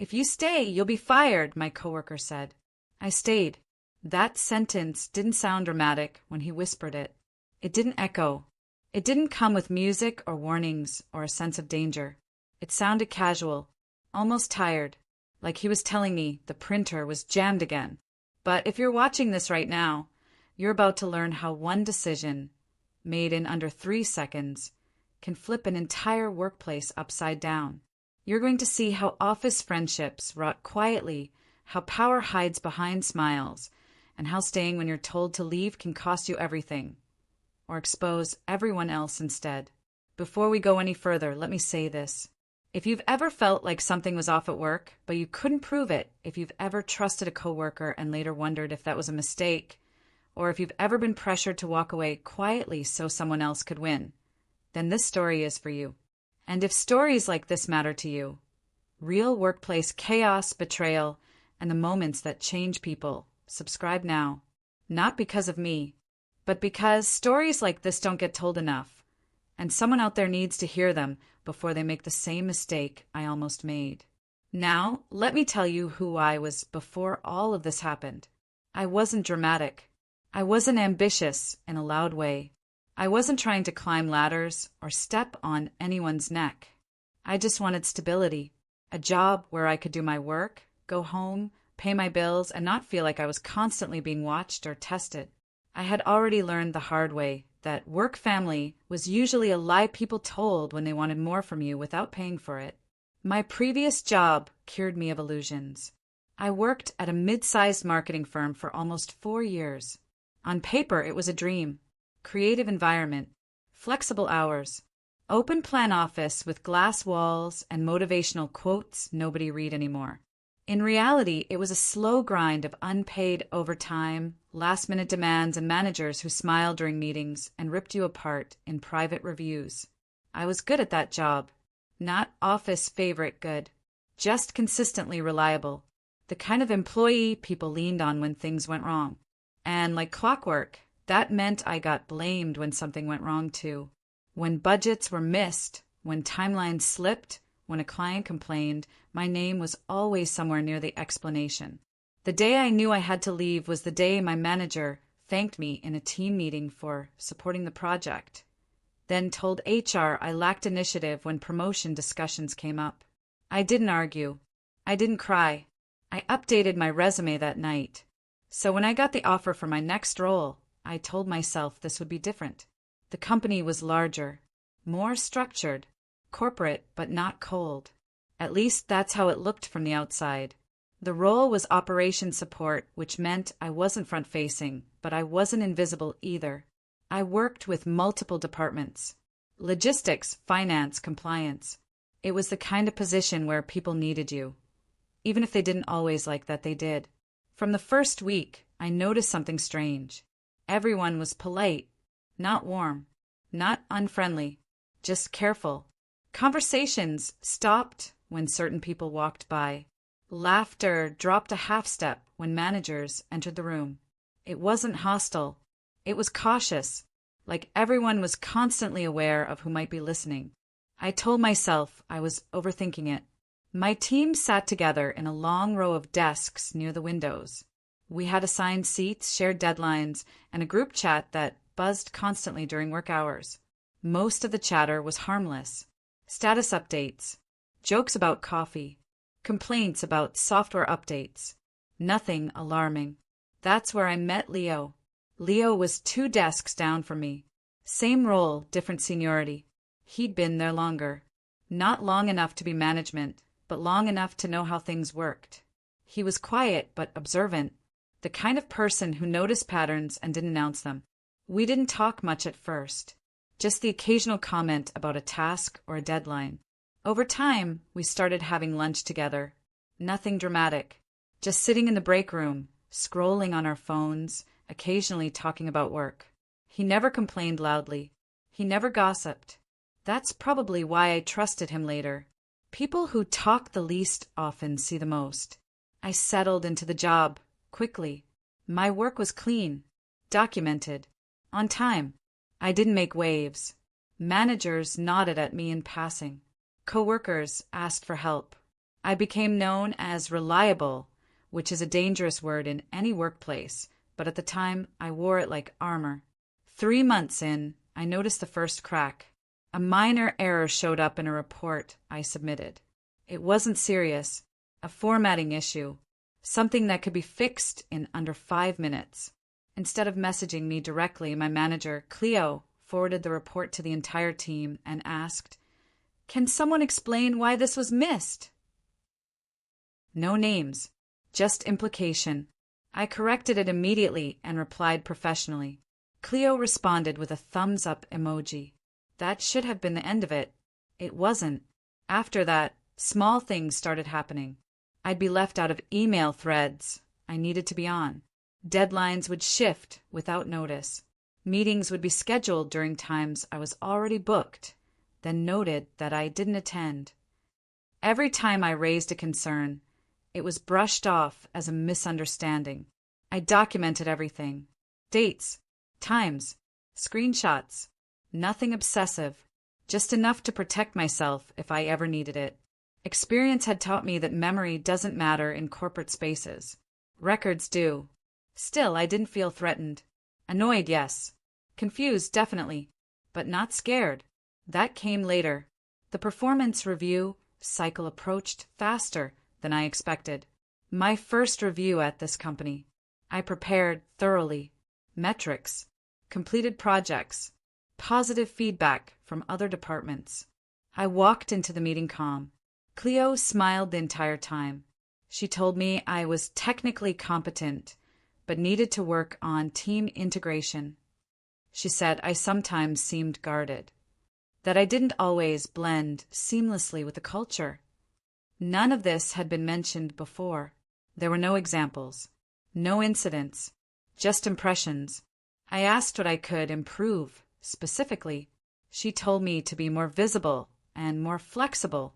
"If you stay, you'll be fired," my coworker said. I stayed. That sentence didn't sound dramatic when he whispered it. It didn't echo. It didn't come with music or warnings or a sense of danger. It sounded casual, almost tired, like he was telling me the printer was jammed again. But if you're watching this right now, you're about to learn how one decision, made in under 3 seconds, can flip an entire workplace upside down. You're going to see how office friendships rot quietly, how power hides behind smiles, and how staying when you're told to leave can cost you everything, or expose everyone else instead. Before we go any further, let me say this. If you've ever felt like something was off at work, but you couldn't prove it, if you've ever trusted a coworker and later wondered if that was a mistake, or if you've ever been pressured to walk away quietly so someone else could win, then this story is for you. And if stories like this matter to you, real workplace chaos, betrayal, and the moments that change people, subscribe now. Not because of me, but because stories like this don't get told enough, and someone out there needs to hear them before they make the same mistake I almost made. Now, let me tell you who I was before all of this happened. I wasn't dramatic. I wasn't ambitious in a loud way. I wasn't trying to climb ladders or step on anyone's neck. I just wanted stability, a job where I could do my work, go home, pay my bills, and not feel like I was constantly being watched or tested. I had already learned the hard way that work family was usually a lie people told when they wanted more from you without paying for it. My previous job cured me of illusions. I worked at a mid-sized marketing firm for almost 4 years. On paper, it was a dream. Creative environment, flexible hours, open plan office with glass walls and motivational quotes nobody read anymore. In reality, it was a slow grind of unpaid overtime, last-minute demands, and managers who smiled during meetings and ripped you apart in private reviews. I was good at that job. Not office favorite good. Just consistently reliable. The kind of employee people leaned on when things went wrong. And like clockwork, that meant I got blamed when something went wrong too. When budgets were missed, when timelines slipped, when a client complained, my name was always somewhere near the explanation. The day I knew I had to leave was the day my manager thanked me in a team meeting for supporting the project, then told HR I lacked initiative when promotion discussions came up. I didn't argue. I didn't cry. I updated my resume that night. So when I got the offer for my next role, I told myself this would be different. The company was larger, more structured, corporate but not cold. At least that's how it looked from the outside. The role was operations support, which meant I wasn't front-facing, but I wasn't invisible either. I worked with multiple departments. Logistics, finance, compliance. It was the kind of position where people needed you. Even if they didn't always like that, they did. From the first week, I noticed something strange. Everyone was polite, not warm, not unfriendly, just careful. Conversations stopped when certain people walked by. Laughter dropped a half step when managers entered the room. It wasn't hostile. It was cautious, like everyone was constantly aware of who might be listening. I told myself I was overthinking it. My team sat together in a long row of desks near the windows. We had assigned seats, shared deadlines, and a group chat that buzzed constantly during work hours. Most of the chatter was harmless. Status updates, jokes about coffee, complaints about software updates. Nothing alarming. That's where I met Leo. Leo was 2 desks down from me. Same role, different seniority. He'd been there longer. Not long enough to be management, but long enough to know how things worked. He was quiet but observant, the kind of person who noticed patterns and didn't announce them. We didn't talk much at first, just the occasional comment about a task or a deadline. Over time, we started having lunch together. Nothing dramatic, just sitting in the break room, scrolling on our phones, occasionally talking about work. He never complained loudly. He never gossiped. That's probably why I trusted him later. People who talk the least often see the most. I settled into the job quickly. My work was clean, documented, on time. I didn't make waves. Managers nodded at me in passing. Coworkers asked for help. I became known as reliable, which is a dangerous word in any workplace, but at the time I wore it like armor. 3 months in, I noticed the first crack. A minor error showed up in a report I submitted. It wasn't serious, a formatting issue, something that could be fixed in under 5 minutes. Instead of messaging me directly, my manager, Cleo, forwarded the report to the entire team and asked, "Can someone explain why this was missed?" No names, just implication. I corrected it immediately and replied professionally. Cleo responded with a thumbs up emoji. That should have been the end of it. It wasn't. After that, small things started happening. I'd be left out of email threads I needed to be on. Deadlines would shift without notice. Meetings would be scheduled during times I was already booked, then noted that I didn't attend. Every time I raised a concern, it was brushed off as a misunderstanding. I documented everything. Dates, times, screenshots. Nothing obsessive, just enough to protect myself if I ever needed it. Experience had taught me that memory doesn't matter in corporate spaces. Records do. Still, I didn't feel threatened. Annoyed, yes. Confused, definitely. But not scared. That came later. The performance review cycle approached faster than I expected. My first review at this company. I prepared thoroughly. Metrics, completed projects, positive feedback from other departments. I walked into the meeting calm. Cleo smiled the entire time. She told me I was technically competent, but needed to work on team integration. She said I sometimes seemed guarded, that I didn't always blend seamlessly with the culture. None of this had been mentioned before. There were no examples, no incidents, just impressions. I asked what I could improve. Specifically, she told me to be more visible and more flexible.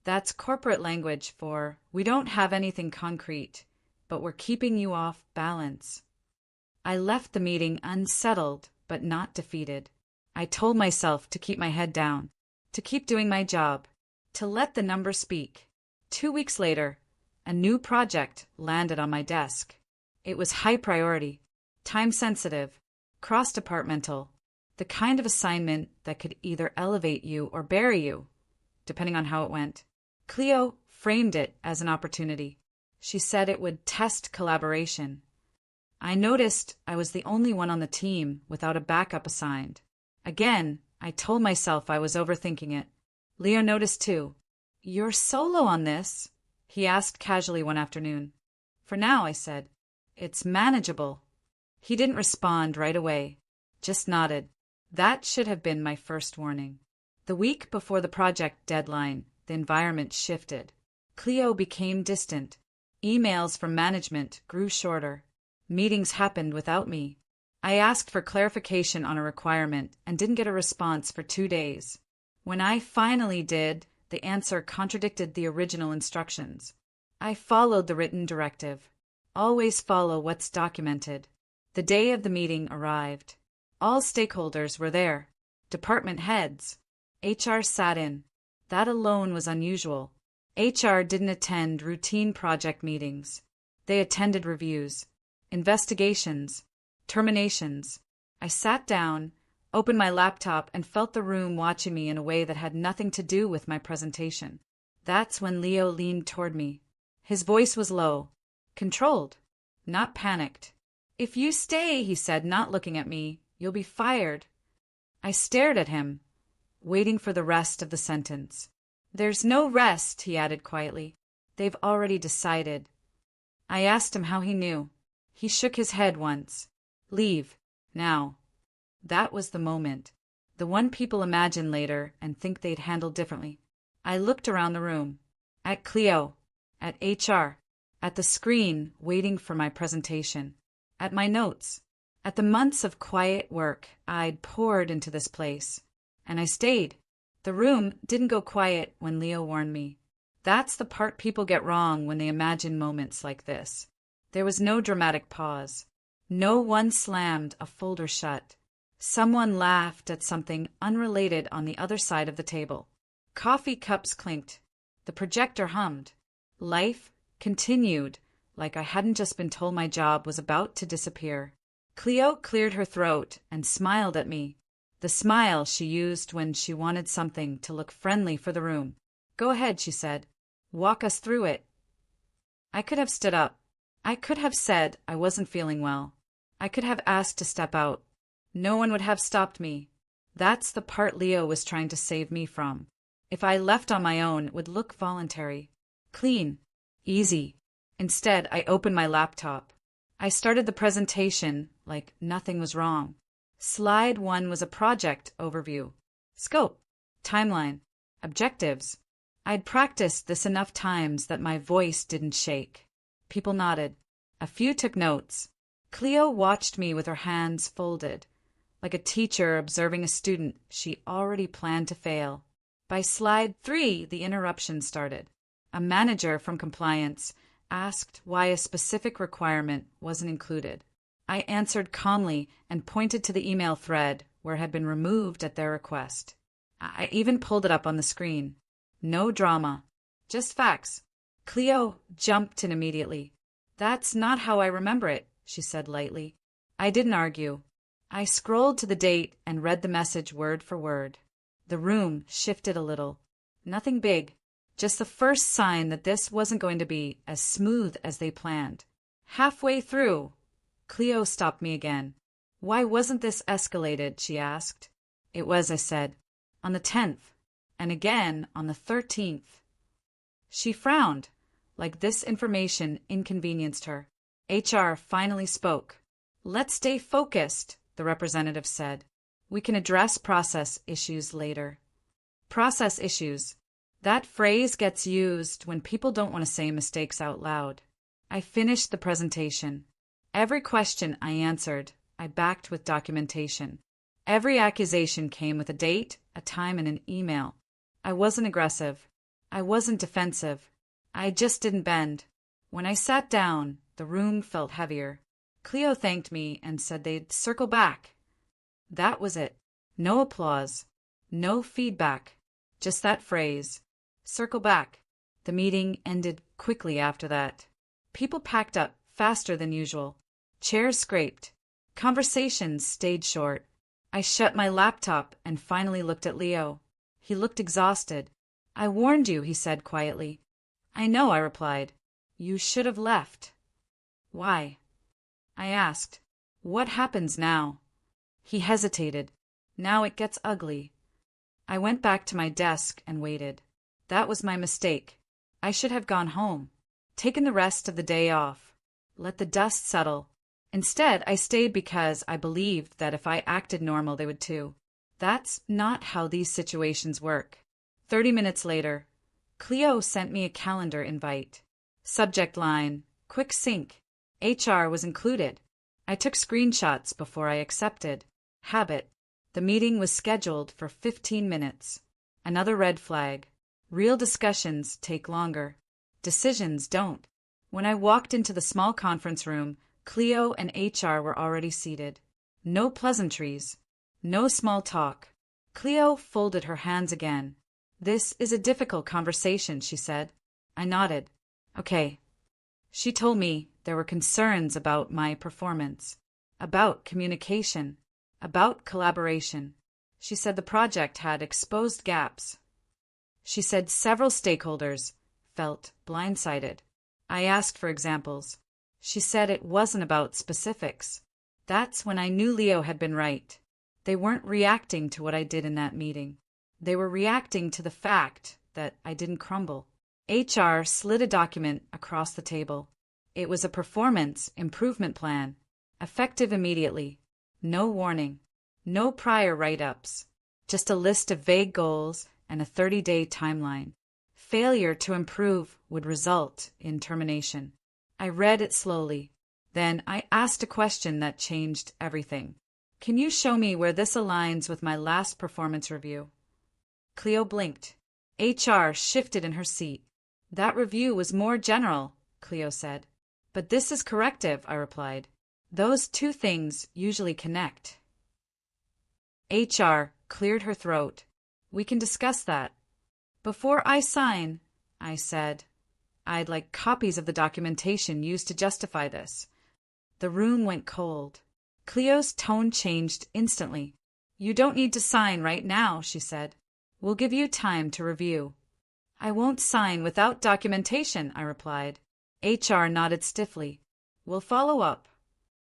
That's corporate language for, we don't have anything concrete, but we're keeping you off balance. I left the meeting unsettled, but not defeated. I told myself to keep my head down, to keep doing my job, to let the numbers speak. 2 weeks later, a new project landed on my desk. It was high priority, time-sensitive, cross-departmental, the kind of assignment that could either elevate you or bury you, depending on how it went. Cleo framed it as an opportunity. She said it would test collaboration. I noticed I was the only one on the team without a backup assigned. Again, I told myself I was overthinking it. Leo noticed too. "You're solo on this?" he asked casually one afternoon. "For now," I said. "It's manageable." He didn't respond right away, just nodded. That should have been my first warning. The week before the project deadline, the environment shifted. Cleo became distant. Emails from management grew shorter. Meetings happened without me. I asked for clarification on a requirement and didn't get a response for 2 days. When I finally did, the answer contradicted the original instructions. I followed the written directive. Always follow what's documented. The day of the meeting arrived. All stakeholders were there. Department heads. HR sat in. That alone was unusual. HR didn't attend routine project meetings. They attended reviews, investigations, terminations. I sat down, opened my laptop, and felt the room watching me in a way that had nothing to do with my presentation. That's when Leo leaned toward me. His voice was low, controlled, not panicked. "If you stay," he said, not looking at me, "you'll be fired." I stared at him, waiting for the rest of the sentence. "There's no rest," he added quietly. "They've already decided." I asked him how he knew. He shook his head once. "Leave. Now." That was the moment. The one people imagine later and think they'd handle differently. I looked around the room. At Cleo. At HR. At the screen waiting for my presentation. At my notes. At the months of quiet work I'd poured into this place. And I stayed. The room didn't go quiet when Leo warned me. That's the part people get wrong when they imagine moments like this. There was no dramatic pause. No one slammed a folder shut. Someone laughed at something unrelated on the other side of the table. Coffee cups clinked. The projector hummed. Life continued, like I hadn't just been told my job was about to disappear. Cleo cleared her throat and smiled at me, the smile she used when she wanted something to look friendly for the room. Go ahead, she said. Walk us through it. I could have stood up. I could have said I wasn't feeling well. I could have asked to step out. No one would have stopped me. That's the part Leo was trying to save me from. If I left on my own, it would look voluntary. Clean. Easy. Instead, I opened my laptop. I started the presentation like nothing was wrong. Slide 1 was a project overview. Scope. Timeline. Objectives. I'd practiced this enough times that my voice didn't shake. People nodded. A few took notes. Cleo watched me with her hands folded, like a teacher observing a student she already planned to fail. By slide 3, the interruption started. A manager from compliance asked why a specific requirement wasn't included. I answered calmly and pointed to the email thread where it had been removed at their request. I even pulled it up on the screen. No drama. Just facts. Cleo jumped in immediately. That's not how I remember it, she said lightly. I didn't argue. I scrolled to the date and read the message word for word. The room shifted a little. Nothing big. Just the first sign that this wasn't going to be as smooth as they planned. Halfway through, Cleo stopped me again. Why wasn't this escalated, she asked. It was, I said. On the 10th, and again on the 13th. She frowned, like this information inconvenienced her. HR finally spoke. Let's stay focused, the representative said. We can address process issues later. Process issues. That phrase gets used when people don't want to say mistakes out loud. I finished the presentation. Every question I answered, I backed with documentation. Every accusation came with a date, a time, and an email. I wasn't aggressive. I wasn't defensive. I just didn't bend. When I sat down, the room felt heavier. Cleo thanked me and said they'd circle back. That was it. No applause. No feedback. Just that phrase. Circle back. The meeting ended quickly after that. People packed up faster than usual. Chairs scraped. Conversations stayed short. I shut my laptop and finally looked at Leo. He looked exhausted. I warned you, he said quietly. I know, I replied. You should have left. Why? I asked. What happens now? He hesitated. Now it gets ugly. I went back to my desk and waited. That was my mistake. I should have gone home, taken the rest of the day off, let the dust settle. Instead, I stayed because I believed that if I acted normal, they would too. That's not how these situations work. 30 minutes later, Cleo sent me a calendar invite. Subject line, quick sync. HR was included. I took screenshots before I accepted. Habit. The meeting was scheduled for 15 minutes. Another red flag. Real discussions take longer. Decisions don't. When I walked into the small conference room, Cleo and HR were already seated. No pleasantries. No small talk. Cleo folded her hands again. This is a difficult conversation, she said. I nodded. Okay. She told me there were concerns about my performance, about communication, about collaboration. She said the project had exposed gaps. She said several stakeholders felt blindsided. I asked for examples. She said it wasn't about specifics. That's when I knew Leo had been right. They weren't reacting to what I did in that meeting. They were reacting to the fact that I didn't crumble. HR slid a document across the table. It was a performance improvement plan, effective immediately. No warning. No prior write-ups. Just a list of vague goals and a 30-day timeline. Failure to improve would result in termination. I read it slowly. Then I asked a question that changed everything. Can you show me where this aligns with my last performance review? Cleo blinked. HR shifted in her seat. That review was more general, Cleo said. But this is corrective, I replied. Those two things usually connect. HR cleared her throat. We can discuss that. Before I sign, I said. I'd like copies of the documentation used to justify this. The room went cold. Cleo's tone changed instantly. You don't need to sign right now, she said. We'll give you time to review. I won't sign without documentation, I replied. HR nodded stiffly. We'll follow up.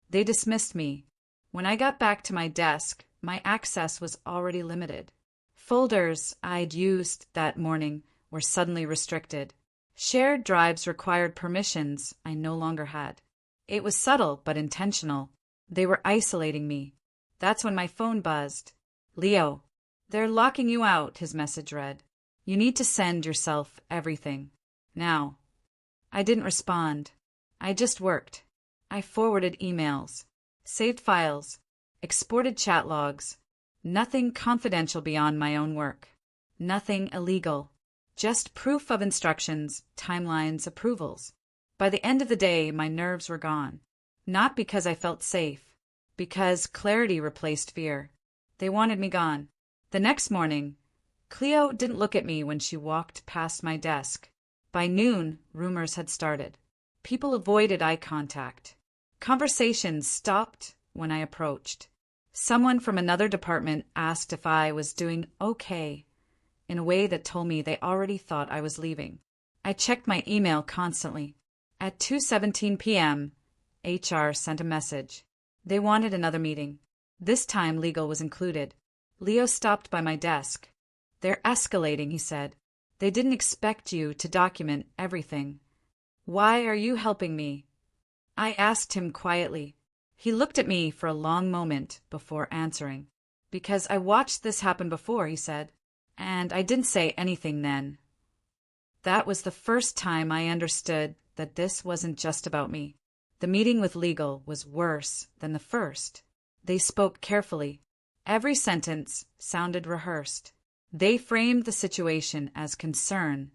They dismissed me. When I got back to my desk, my access was already limited. Folders I'd used that morning were suddenly restricted. Shared drives required permissions I no longer had. It was subtle but intentional. They were isolating me. That's when my phone buzzed. Leo, they're locking you out, his message read. You need to send yourself everything. Now. I didn't respond. I just worked. I forwarded emails, saved files, exported chat logs. Nothing confidential beyond my own work. Nothing illegal. Just proof of instructions, timelines, approvals. By the end of the day, my nerves were gone. Not because I felt safe. Because clarity replaced fear. They wanted me gone. The next morning, Cleo didn't look at me when she walked past my desk. By noon, rumors had started. People avoided eye contact. Conversations stopped when I approached. Someone from another department asked if I was doing okay, in a way that told me they already thought I was leaving. I checked my email constantly. At 2:17 p.m., HR sent a message. They wanted another meeting. This time legal was included. Leo stopped by my desk. They're escalating, he said. They didn't expect you to document everything. Why are you helping me? I asked him quietly. He looked at me for a long moment before answering. Because I watched this happen before, he said. And I didn't say anything then. That was the first time I understood that this wasn't just about me. The meeting with legal was worse than the first. They spoke carefully. Every sentence sounded rehearsed. They framed the situation as concern,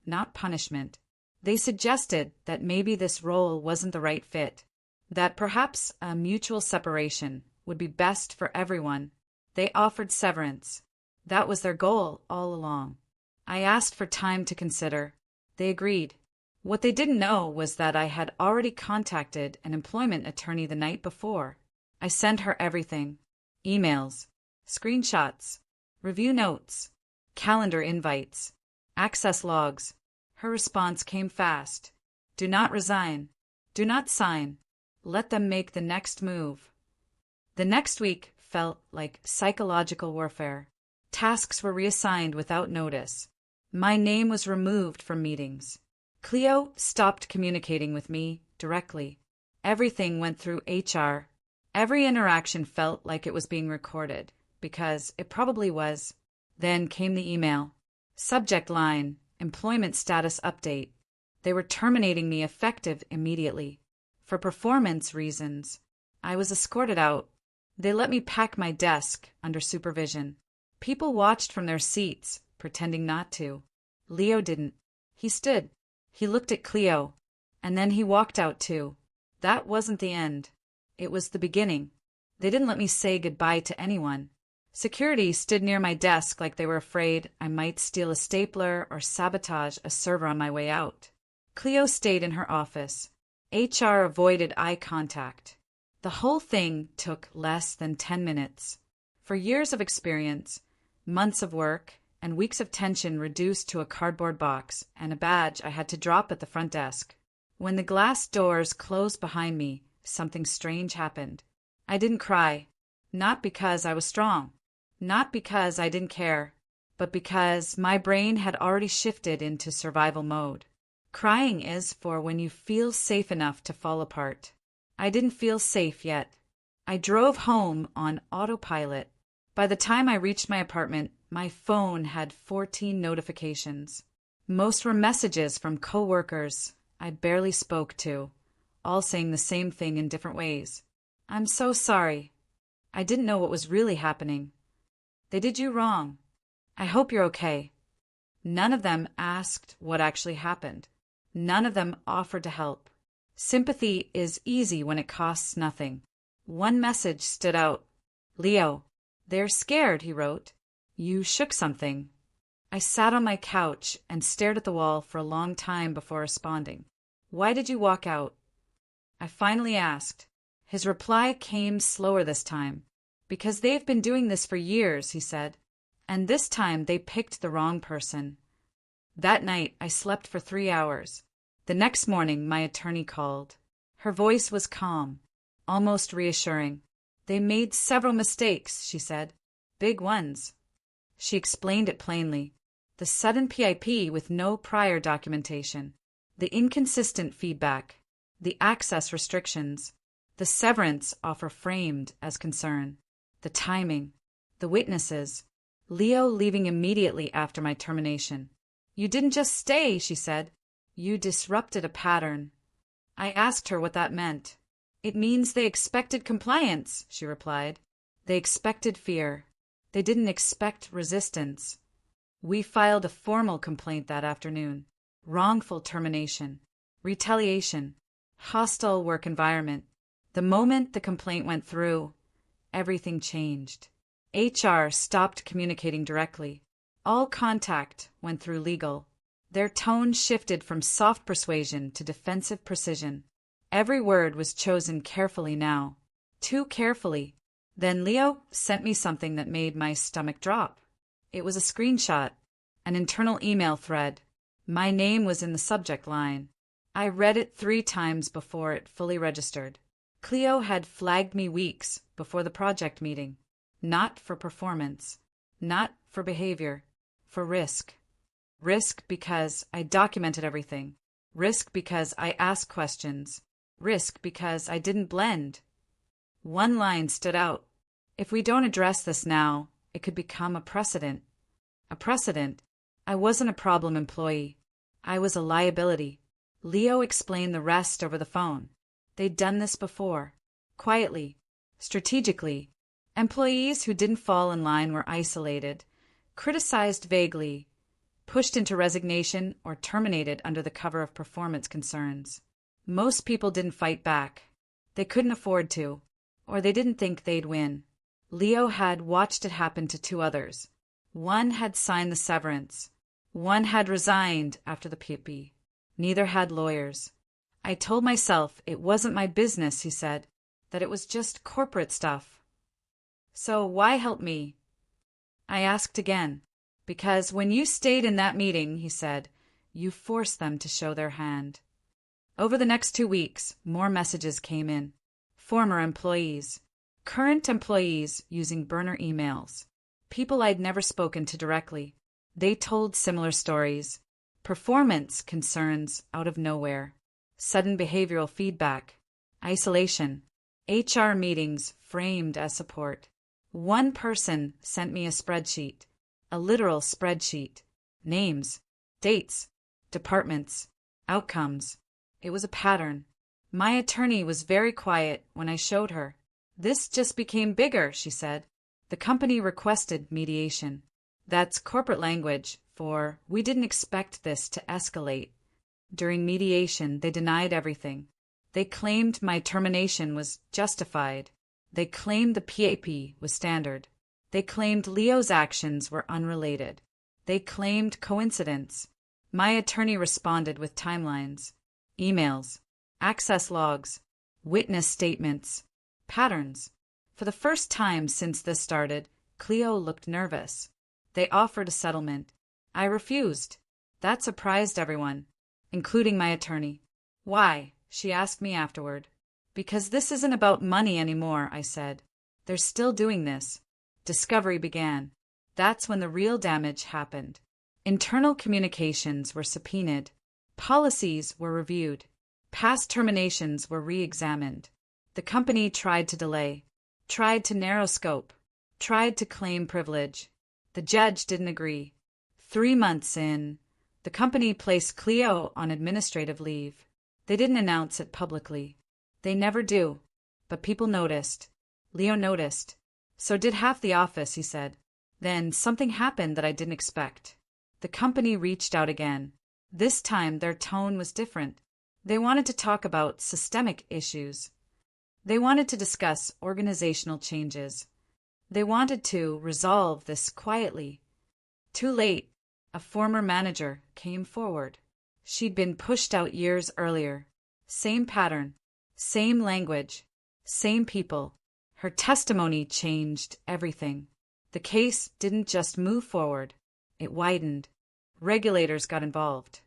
not punishment. They suggested that maybe this role wasn't the right fit, that perhaps a mutual separation would be best for everyone. They offered severance. That was their goal all along. I asked for time to consider. They agreed. What they didn't know was that I had already contacted an employment attorney the night before. I sent her everything. Emails, screenshots, review notes, calendar invites, access logs. Her response came fast. Do not resign. Do not sign. Let them make the next move. The next week felt like psychological warfare. Tasks were reassigned without notice. My name was removed from meetings. Cleo stopped communicating with me directly. Everything went through HR. Every interaction felt like it was being recorded, because it probably was. Then came the email. Subject line, employment status update. They were terminating me effective immediately. For performance reasons, I was escorted out. They let me pack my desk under supervision. People watched from their seats, pretending not to. Leo didn't. He stood. He looked at Cleo, and then he walked out too. That wasn't the end. It was the beginning. They didn't let me say goodbye to anyone. Security stood near my desk like they were afraid I might steal a stapler or sabotage a server on my way out. Cleo stayed in her office. HR avoided eye contact. The whole thing took less than 10 minutes. For years of experience, months of work, and weeks of tension reduced to a cardboard box and a badge I had to drop at the front desk. When the glass doors closed behind me, something strange happened. I didn't cry. Not because I was strong. Not because I didn't care. But because my brain had already shifted into survival mode. Crying is for when you feel safe enough to fall apart. I didn't feel safe yet. I drove home on autopilot. By the time I reached my apartment, my phone had 14 notifications. Most were messages from coworkers I barely spoke to, all saying the same thing in different ways. I'm so sorry. I didn't know what was really happening. They did you wrong. I hope you're okay. None of them asked what actually happened. None of them offered to help. Sympathy is easy when it costs nothing. One message stood out. Leo, they're scared, he wrote. You shook something. I sat on my couch and stared at the wall for a long time before responding. "Why did you walk out?" I finally asked. His reply came slower this time. "Because they've been doing this for years," he said. "And this time they picked the wrong person." That night I slept for 3 hours. The next morning my attorney called. Her voice was calm, almost reassuring. "They made several mistakes," she said. "Big ones." She explained it plainly. The sudden PIP with no prior documentation, the inconsistent feedback, the access restrictions, the severance offer framed as concern, the timing, the witnesses, Leo leaving immediately after my termination. "You didn't just stay," she said. "You disrupted a pattern." I asked her what that meant. "It means they expected compliance," she replied. "They expected fear. They didn't expect resistance." We filed a formal complaint that afternoon. Wrongful termination, retaliation, hostile work environment. The moment the complaint went through, everything changed. HR stopped communicating directly. All contact went through legal. Their tone shifted from soft persuasion to defensive precision. Every word was chosen carefully now. Too carefully. Then Leo sent me something that made my stomach drop. It was a screenshot, an internal email thread. My name was in the subject line. I read it 3 times before it fully registered. Cleo had flagged me weeks before the project meeting. Not for performance, not for behavior, for risk. Risk because I documented everything. Risk because I asked questions. Risk because I didn't blend. One line stood out. "If we don't address this now, it could become a precedent." A precedent. I wasn't a problem employee. I was a liability. Leo explained the rest over the phone. They'd done this before. Quietly. Strategically. Employees who didn't fall in line were isolated, criticized vaguely, pushed into resignation or terminated under the cover of performance concerns. Most people didn't fight back. They couldn't afford to, or they didn't think they'd win. Leo had watched it happen to 2 others. One had signed the severance. One had resigned after the PIP. Neither had lawyers. I told myself it wasn't my business, he said, that it was just corporate stuff. "So why help me?" I asked again. "Because when you stayed in that meeting," he said, "you forced them to show their hand." Over the next 2 weeks, more messages came in. Former employees. Current employees using burner emails. People I'd never spoken to directly. They told similar stories. Performance concerns out of nowhere. Sudden behavioral feedback. Isolation. HR meetings framed as support. One person sent me a spreadsheet. A literal spreadsheet. Names. Dates. Departments. Outcomes. It was a pattern. My attorney was very quiet when I showed her. "This just became bigger," she said. "The company requested mediation." That's corporate language for "we didn't expect this to escalate." During mediation, they denied everything. They claimed my termination was justified. They claimed the PAP was standard. They claimed Leo's actions were unrelated. They claimed coincidence. My attorney responded with timelines, emails, access logs, witness statements, patterns. For the first time since this started, Cleo looked nervous. They offered a settlement. I refused. That surprised everyone, including my attorney. "Why?" she asked me afterward. "Because this isn't about money anymore," I said. "They're still doing this." Discovery began. That's when the real damage happened. Internal communications were subpoenaed. Policies were reviewed. Past terminations were re-examined. The company tried to delay, tried to narrow scope, tried to claim privilege. The judge didn't agree. 3 months in, the company placed Cleo on administrative leave. They didn't announce it publicly. They never do. But people noticed. Leo noticed. So did half the office, he said. Then something happened that I didn't expect. The company reached out again. This time their tone was different. They wanted to talk about systemic issues. They wanted to discuss organizational changes. They wanted to resolve this quietly. Too late. A former manager came forward. She'd been pushed out years earlier. Same pattern, same language, same people. Her testimony changed everything. The case didn't just move forward, it widened. Regulators got involved.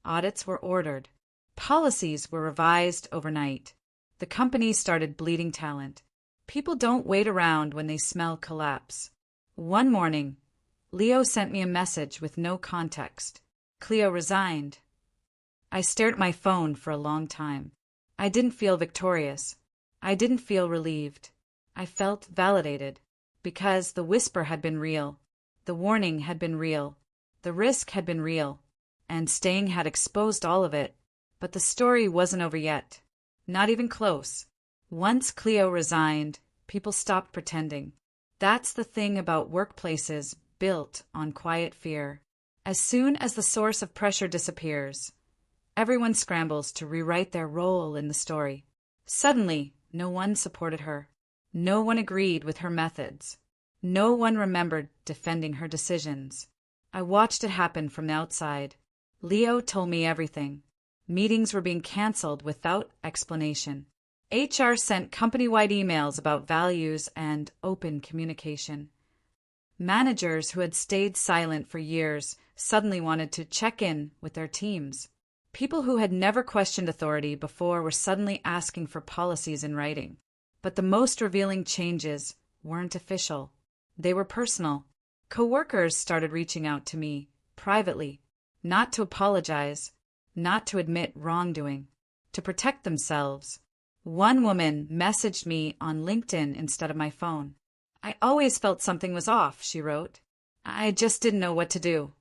Audits were ordered. Policies were revised overnight. The company started bleeding talent. People don't wait around when they smell collapse. One morning, Leo sent me a message with no context. Cleo resigned. I stared at my phone for a long time. I didn't feel victorious. I didn't feel relieved. I felt validated. Because the whisper had been real. The warning had been real. The risk had been real. And staying had exposed all of it. But the story wasn't over yet. Not even close. Once Cleo resigned, people stopped pretending. That's the thing about workplaces built on quiet fear. As soon as the source of pressure disappears, everyone scrambles to rewrite their role in the story. Suddenly, no one supported her. No one agreed with her methods. No one remembered defending her decisions. I watched it happen from the outside. Leo told me everything. Meetings were being canceled without explanation. HR sent company-wide emails about values and open communication. Managers who had stayed silent for years suddenly wanted to check in with their teams. People who had never questioned authority before were suddenly asking for policies in writing. But the most revealing changes weren't official. They were personal. Coworkers started reaching out to me, privately, not to apologize, not to admit wrongdoing, to protect themselves. One woman messaged me on LinkedIn instead of my phone. I always felt something was off, she wrote. I just didn't know what to do.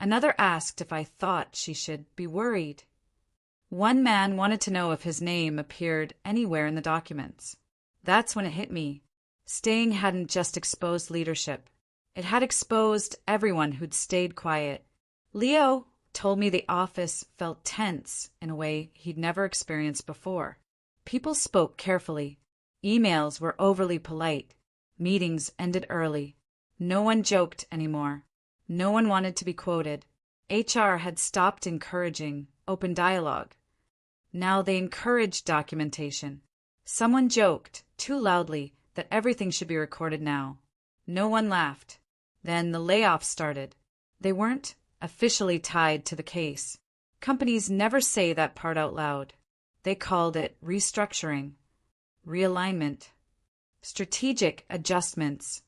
Another asked if I thought she should be worried. One man wanted to know if his name appeared anywhere in the documents. That's when it hit me. Staying hadn't just exposed leadership. It had exposed everyone who'd stayed quiet. Leo told me the office felt tense in a way he'd never experienced before. People spoke carefully. Emails were overly polite. Meetings ended early. No one joked anymore. No one wanted to be quoted. HR had stopped encouraging open dialogue. Now they encouraged documentation. Someone joked, too loudly, that everything should be recorded now. No one laughed. Then the layoffs started. They weren't officially tied to the case. Companies never say that part out loud. They called it restructuring, realignment, strategic adjustments.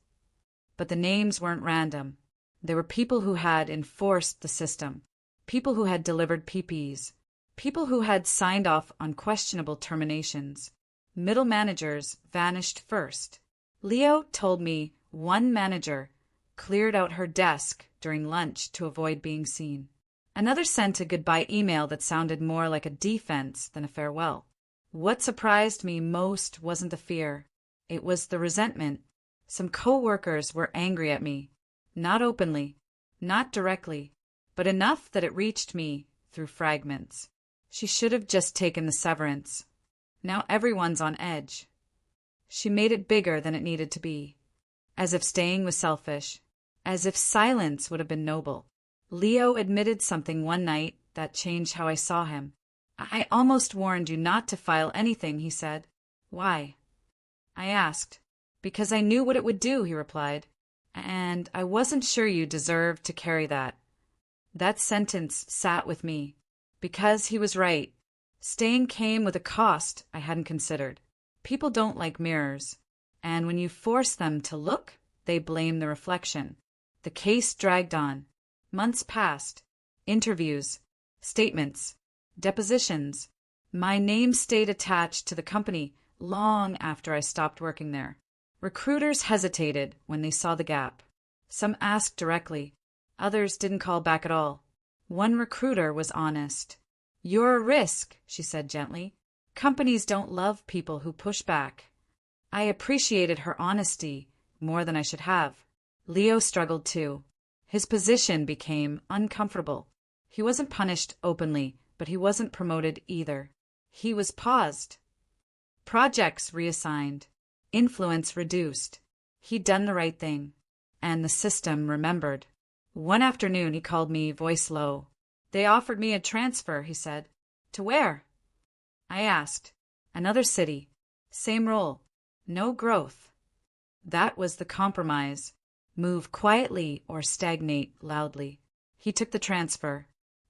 But the names weren't random. There were people who had enforced the system, people who had delivered PPs, people who had signed off on questionable terminations. Middle managers vanished first. Leo told me one manager cleared out her desk during lunch to avoid being seen. Another sent a goodbye email that sounded more like a defense than a farewell. What surprised me most wasn't the fear. It was the resentment. Some coworkers were angry at me. Not openly, not directly, but enough that it reached me through fragments. She should have just taken the severance. Now everyone's on edge. She made it bigger than it needed to be. As if staying was selfish. As if silence would have been noble. Leo admitted something one night that changed how I saw him. I almost warned you not to file anything, he said. Why? I asked. Because I knew what it would do, he replied. And I wasn't sure you deserved to carry that. That sentence sat with me. Because he was right. Staying came with a cost I hadn't considered. People don't like mirrors. And when you force them to look, they blame the reflection. The case dragged on. Months passed. Interviews, statements, depositions. My name stayed attached to the company long after I stopped working there. Recruiters hesitated when they saw the gap. Some asked directly. Others didn't call back at all. One recruiter was honest. You're a risk, she said gently. Companies don't love people who push back. I appreciated her honesty more than I should have. Leo struggled too. His position became uncomfortable. He wasn't punished openly, but he wasn't promoted either. He was paused. Projects reassigned. Influence reduced. He'd done the right thing. And the system remembered. One afternoon he called me, voice low. They offered me a transfer, he said. To where? I asked. Another city. Same role. No growth. That was the compromise. Move quietly or stagnate loudly. He took the transfer.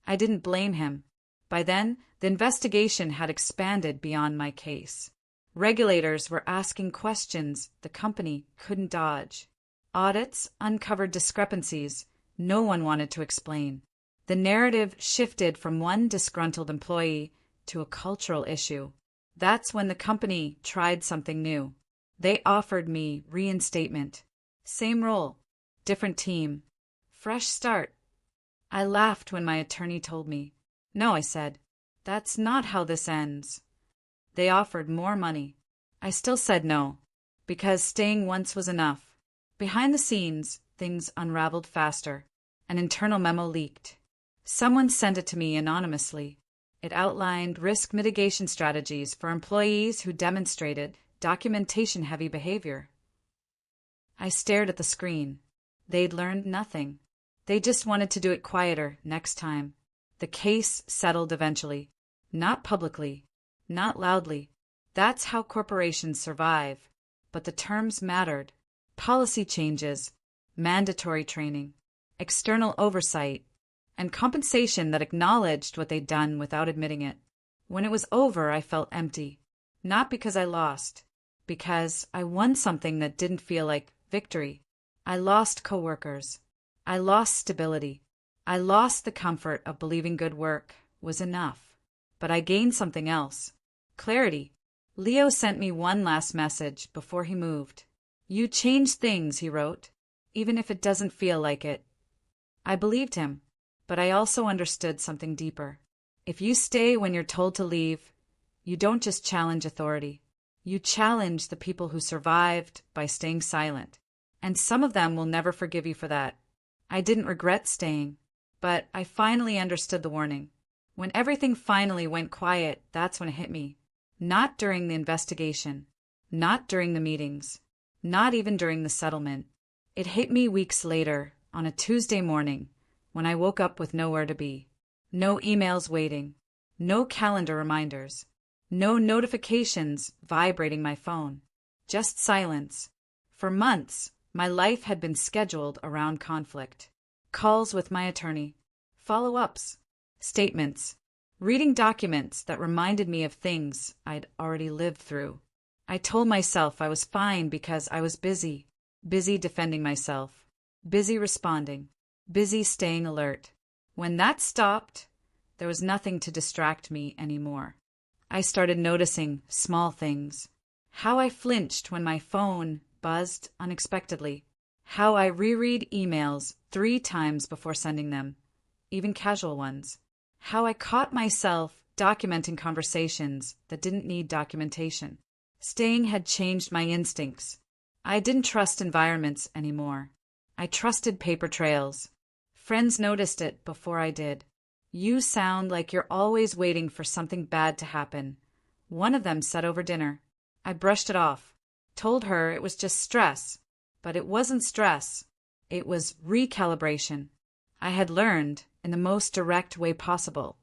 I didn't blame him. By then, the investigation had expanded beyond my case. Regulators were asking questions the company couldn't dodge. Audits uncovered discrepancies no one wanted to explain. The narrative shifted from one disgruntled employee to a cultural issue. That's when the company tried something new. They offered me reinstatement. Same role, different team, fresh start. I laughed when my attorney told me. No, I said, that's not how this ends. They offered more money. I still said no, because staying once was enough. Behind the scenes, things unraveled faster. An internal memo leaked. Someone sent it to me anonymously. It outlined risk mitigation strategies for employees who demonstrated documentation-heavy behavior. I stared at the screen. They'd learned nothing. They just wanted to do it quieter next time. The case settled eventually. Not publicly. Not loudly. That's how corporations survive. But the terms mattered. Policy changes, mandatory training, external oversight, and compensation that acknowledged what they'd done without admitting it. When it was over, I felt empty. Not because I lost, because I won something that didn't feel like victory. I lost coworkers. I lost stability. I lost the comfort of believing good work was enough. But I gained something else. Clarity. Leo sent me one last message before he moved. You change things, he wrote, even if it doesn't feel like it. I believed him, but I also understood something deeper. If you stay when you're told to leave, you don't just challenge authority. You challenge the people who survived by staying silent. And some of them will never forgive you for that. I didn't regret staying, but I finally understood the warning. When everything finally went quiet, that's when it hit me. Not during the investigation. Not during the meetings. Not even during the settlement. It hit me weeks later, on a Tuesday morning, when I woke up with nowhere to be. No emails waiting. No calendar reminders. No notifications vibrating my phone. Just silence. For months, my life had been scheduled around conflict. Calls with my attorney. Follow-ups. Statements. Reading documents that reminded me of things I'd already lived through. I told myself I was fine because I was busy. Busy defending myself. Busy responding. Busy staying alert. When that stopped, there was nothing to distract me anymore. I started noticing small things. How I flinched when my phone buzzed unexpectedly. How I reread emails 3 times before sending them, even casual ones. How I caught myself documenting conversations that didn't need documentation. Staying had changed my instincts. I didn't trust environments anymore. I trusted paper trails. Friends noticed it before I did. You sound like you're always waiting for something bad to happen. One of them said over dinner. I brushed it off. Told her it was just stress. But it wasn't stress. It was recalibration. I had learned, in the most direct way possible,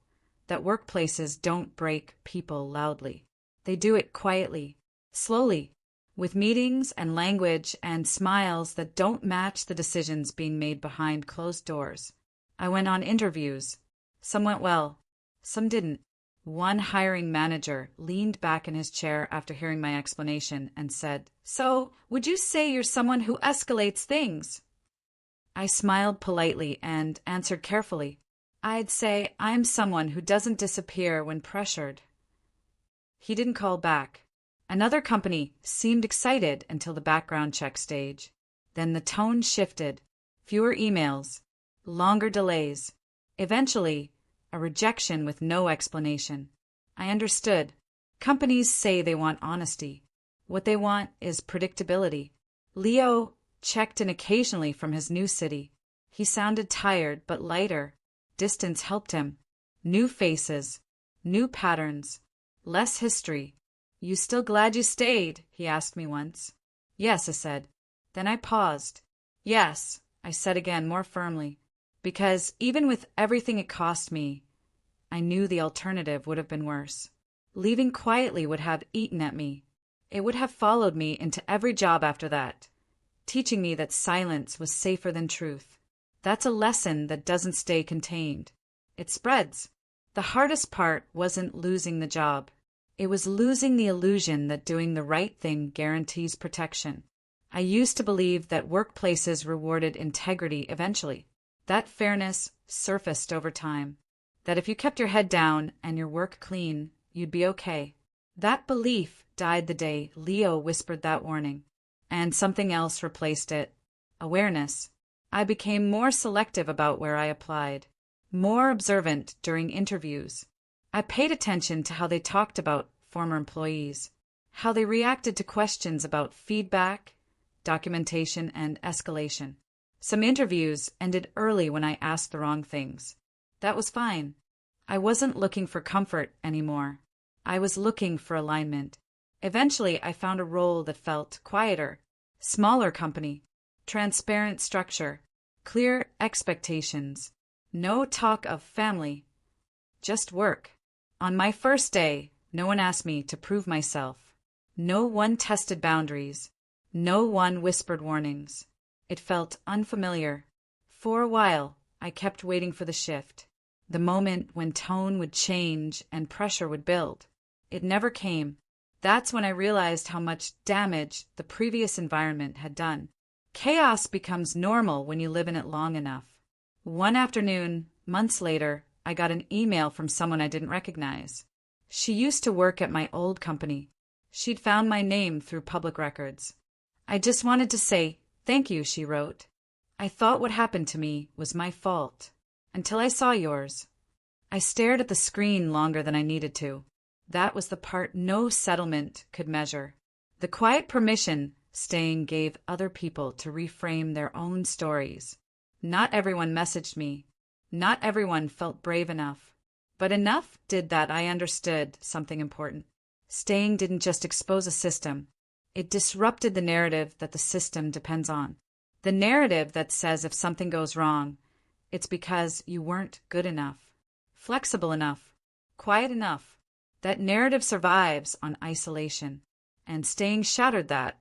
that workplaces don't break people loudly. They do it quietly, slowly, with meetings and language and smiles that don't match the decisions being made behind closed doors. I went on interviews. Some went well, some didn't. One hiring manager leaned back in his chair after hearing my explanation and said, "So, would you say you're someone who escalates things?" I smiled politely and answered carefully. I'd say I'm someone who doesn't disappear when pressured. He didn't call back. Another company seemed excited until the background check stage. Then the tone shifted. Fewer emails. Longer delays. Eventually, a rejection with no explanation. I understood. Companies say they want honesty. What they want is predictability. Leo checked in occasionally from his new city. He sounded tired, but lighter. Distance helped him. New faces. New patterns. Less history. "You still glad you stayed?" he asked me once. "Yes," I said. Then I paused. "Yes," I said again more firmly. Because even with everything it cost me, I knew the alternative would have been worse. Leaving quietly would have eaten at me. It would have followed me into every job after that, teaching me that silence was safer than truth. That's a lesson that doesn't stay contained. It spreads. The hardest part wasn't losing the job. It was losing the illusion that doing the right thing guarantees protection. I used to believe that workplaces rewarded integrity eventually. That fairness surfaced over time. That if you kept your head down and your work clean, you'd be okay. That belief died the day Leo whispered that warning, and something else replaced it. Awareness. I became more selective about where I applied, more observant during interviews. I paid attention to how they talked about former employees, how they reacted to questions about feedback, documentation, and escalation. Some interviews ended early when I asked the wrong things. That was fine. I wasn't looking for comfort anymore. I was looking for alignment. Eventually, I found a role that felt quieter, smaller company, transparent structure, clear expectations, no talk of family, just work. On my first day, no one asked me to prove myself. No one tested boundaries. No one whispered warnings. It felt unfamiliar. For a while, I kept waiting for the shift, the moment when tone would change and pressure would build. It never came. That's when I realized how much damage the previous environment had done. Chaos becomes normal when you live in it long enough. One afternoon, months later, I got an email from someone I didn't recognize. She used to work at my old company. She'd found my name through public records. I just wanted to say, thank you, she wrote. I thought what happened to me was my fault, until I saw yours. I stared at the screen longer than I needed to. That was the part no settlement could measure. The quiet permission staying gave other people to reframe their own stories. Not everyone messaged me. Not everyone felt brave enough. But enough did that I understood something important. Staying didn't just expose a system. It disrupted the narrative that the system depends on. The narrative that says if something goes wrong, it's because you weren't good enough, flexible enough, quiet enough. That narrative survives on isolation, and staying shattered that.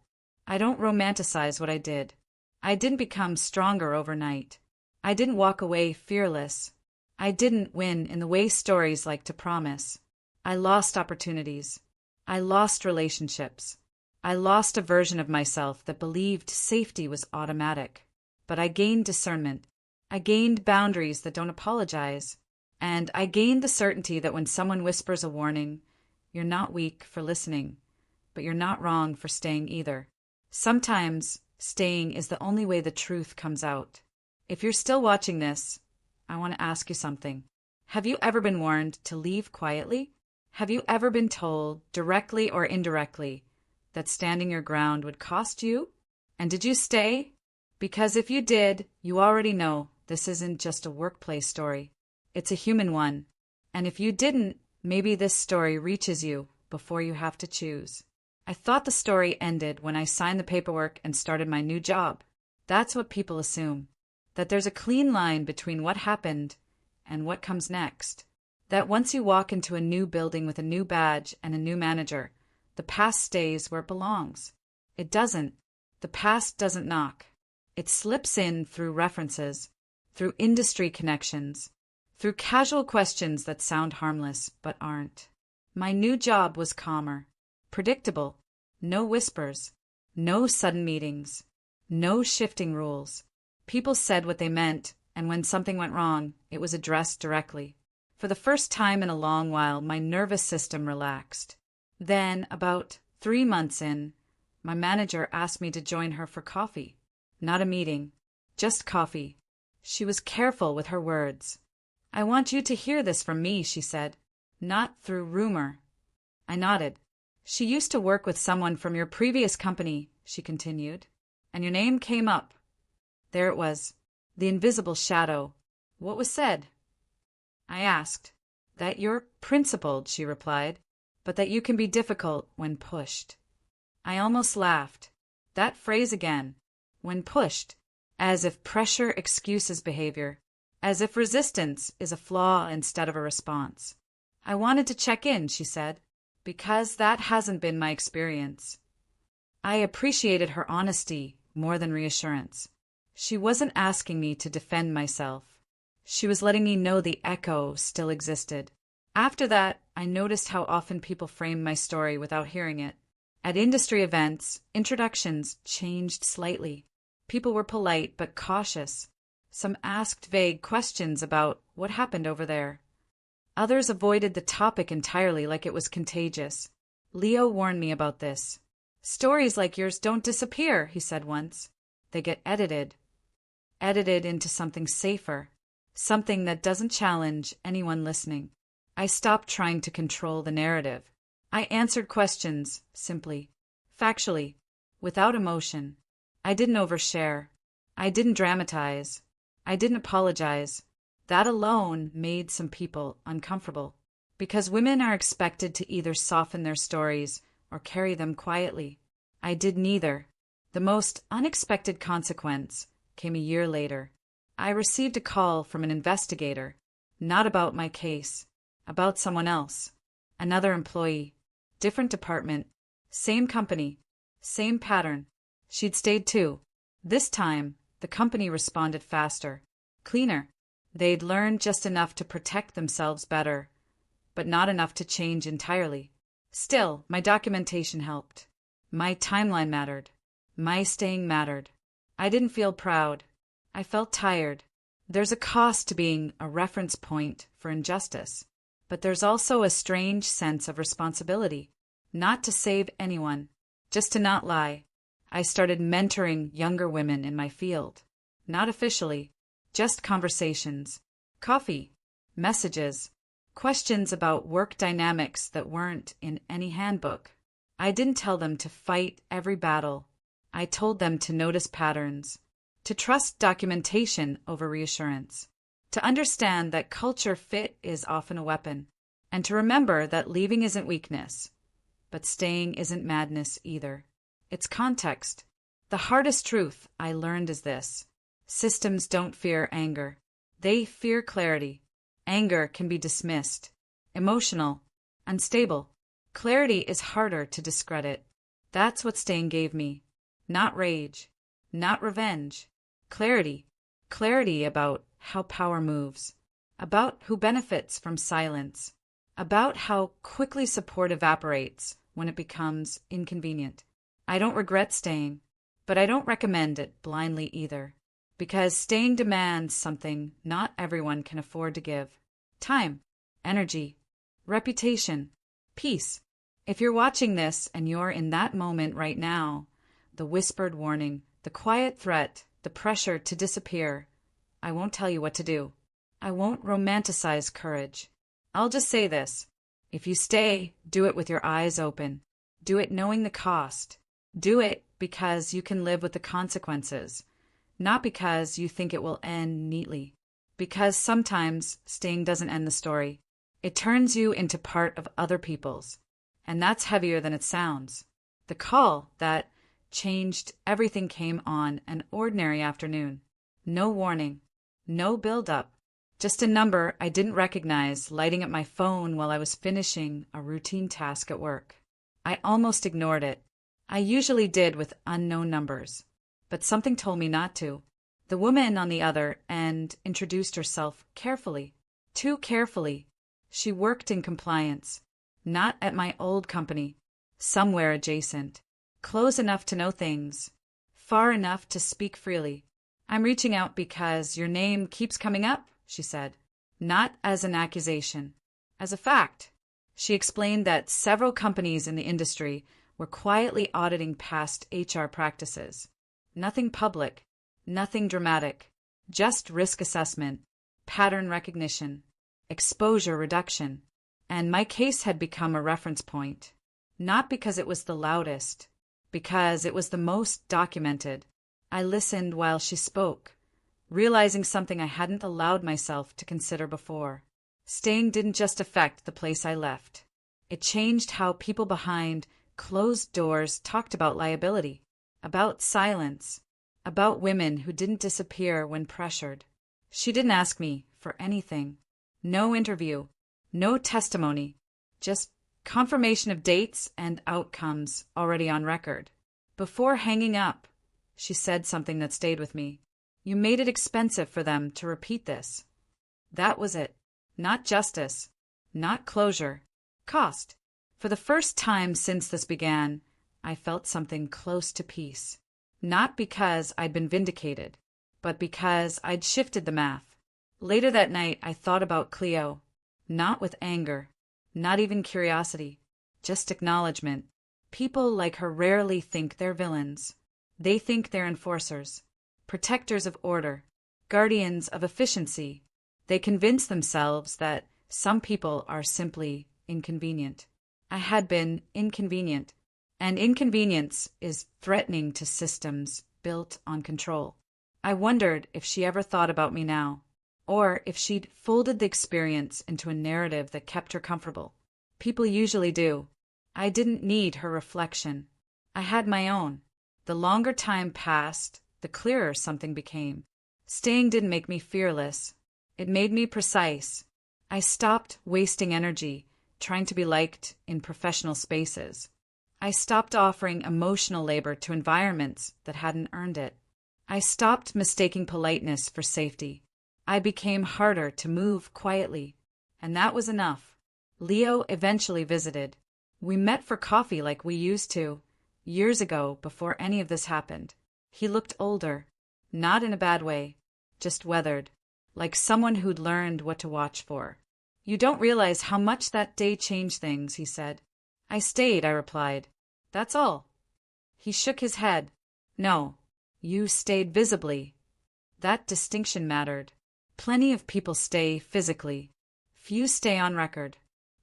I don't romanticize what I did. I didn't become stronger overnight. I didn't walk away fearless. I didn't win in the way stories like to promise. I lost opportunities. I lost relationships. I lost a version of myself that believed safety was automatic. But I gained discernment. I gained boundaries that don't apologize. And I gained the certainty that when someone whispers a warning, you're not weak for listening, but you're not wrong for staying either. Sometimes staying is the only way the truth comes out. If you're still watching this, I want to ask you something. Have you ever been warned to leave quietly? Have you ever been told, directly or indirectly, that standing your ground would cost you? And did you stay? Because if you did, you already know this isn't just a workplace story. It's a human one. And if you didn't, maybe this story reaches you before you have to choose. I thought the story ended when I signed the paperwork and started my new job. That's what people assume. That there's a clean line between what happened and what comes next. That once you walk into a new building with a new badge and a new manager, the past stays where it belongs. It doesn't. The past doesn't knock. It slips in through references, through industry connections, through casual questions that sound harmless but aren't. My new job was calmer, predictable, no whispers, no sudden meetings, no shifting rules. People said what they meant, and when something went wrong, it was addressed directly. For the first time in a long while, my nervous system relaxed. Then, about 3 months in, my manager asked me to join her for coffee. Not a meeting, just coffee. She was careful with her words. I want you to hear this from me, she said, not through rumor. I nodded. She used to work with someone from your previous company, she continued, and your name came up. There it was, the invisible shadow. What was said? I asked. That you're principled, she replied, but that you can be difficult when pushed. I almost laughed. That phrase again, when pushed, as if pressure excuses behavior. as if resistance is a flaw instead of a response. I wanted to check in, she said, because that hasn't been my experience. I appreciated her honesty more than reassurance. She wasn't asking me to defend myself. She was letting me know the echo still existed. After that, I noticed how often people framed my story without hearing it. At industry events, introductions changed slightly. People were polite but cautious. Some asked vague questions about what happened over there. Others avoided the topic entirely like it was contagious. Leo warned me about this. Stories like yours don't disappear, he said once. They get edited into something safer, something that doesn't challenge anyone listening. I stopped trying to control the narrative. I answered questions, simply, factually, without emotion. I didn't overshare. I didn't dramatize. I didn't apologize. That alone made some people uncomfortable, because women are expected to either soften their stories or carry them quietly. I did neither. The most unexpected consequence came a year later. I received a call from an investigator, not about my case, about someone else, another employee, different department, same company, same pattern. She'd stayed too. This time, the company responded faster, cleaner. They'd learned just enough to protect themselves better, but not enough to change entirely. Still, my documentation helped. My timeline mattered. My staying mattered. I didn't feel proud. I felt tired. There's a cost to being a reference point for injustice, but there's also a strange sense of responsibility. Not to save anyone, just to not lie. I started mentoring younger women in my field. Not officially, just conversations, coffee, messages, questions about work dynamics that weren't in any handbook. I didn't tell them to fight every battle. I told them to notice patterns, to trust documentation over reassurance, to understand that culture fit is often a weapon, and to remember that leaving isn't weakness, but staying isn't madness either. It's context. The hardest truth I learned is this. Systems don't fear anger. They fear clarity. Anger can be dismissed, emotional, unstable. Clarity is harder to discredit. That's what staying gave me. Not rage, not revenge. Clarity. Clarity about how power moves, about who benefits from silence, about how quickly support evaporates when it becomes inconvenient. I don't regret staying, but I don't recommend it blindly either, because staying demands something not everyone can afford to give. Time, energy, reputation, peace. If you're watching this and you're in that moment right now, the whispered warning, the quiet threat, the pressure to disappear, I won't tell you what to do. I won't romanticize courage. I'll just say this. If you stay, do it with your eyes open. Do it knowing the cost. Do it because you can live with the consequences, not because you think it will end neatly. Because sometimes staying doesn't end the story. It turns you into part of other people's, and that's heavier than it sounds. The call that changed everything came on an ordinary afternoon. No warning, no build-up, just a number I didn't recognize lighting up my phone while I was finishing a routine task at work. I almost ignored it. I usually did with unknown numbers, but something told me not to. The woman on the other end introduced herself carefully, too carefully. She worked in compliance, not at my old company, somewhere adjacent, close enough to know things, far enough to speak freely. I'm reaching out because your name keeps coming up, she said, not as an accusation, as a fact. She explained that several companies in the industry were quietly auditing past HR practices. Nothing public, nothing dramatic, just risk assessment, pattern recognition, exposure reduction. And my case had become a reference point, not because it was the loudest, because it was the most documented. I listened while she spoke, realizing something I hadn't allowed myself to consider before. Staying didn't just affect the place I left. It changed how people behind closed doors talked about liability, about silence, about women who didn't disappear when pressured. She didn't ask me for anything. No interview, no testimony, just confirmation of dates and outcomes already on record. Before hanging up, she said something that stayed with me. You made it expensive for them to repeat this. That was it. Not justice. Not closure. Cost. For the first time since this began, I felt something close to peace. Not because I'd been vindicated, but because I'd shifted the math. Later that night, I thought about Cleo. Not with anger. Not even curiosity. Just acknowledgement. People like her rarely think they're villains. They think they're enforcers. Protectors of order. Guardians of efficiency. They convince themselves that some people are simply inconvenient. I had been inconvenient, and inconvenience is threatening to systems built on control. I wondered if she ever thought about me now, or if she'd folded the experience into a narrative that kept her comfortable. People usually do. I didn't need her reflection. I had my own. The longer time passed, the clearer something became. Staying didn't make me fearless. It made me precise. I stopped wasting energy trying to be liked in professional spaces. I stopped offering emotional labor to environments that hadn't earned it. I stopped mistaking politeness for safety. I became harder to move quietly, and that was enough. Leo eventually visited. We met for coffee like we used to, years ago before any of this happened. He looked older, not in a bad way, just weathered, like someone who'd learned what to watch for. You don't realize how much that day changed things, he said. I stayed, I replied. That's all. He shook his head. No, you stayed visibly. That distinction mattered. Plenty of people stay physically. Few stay on record.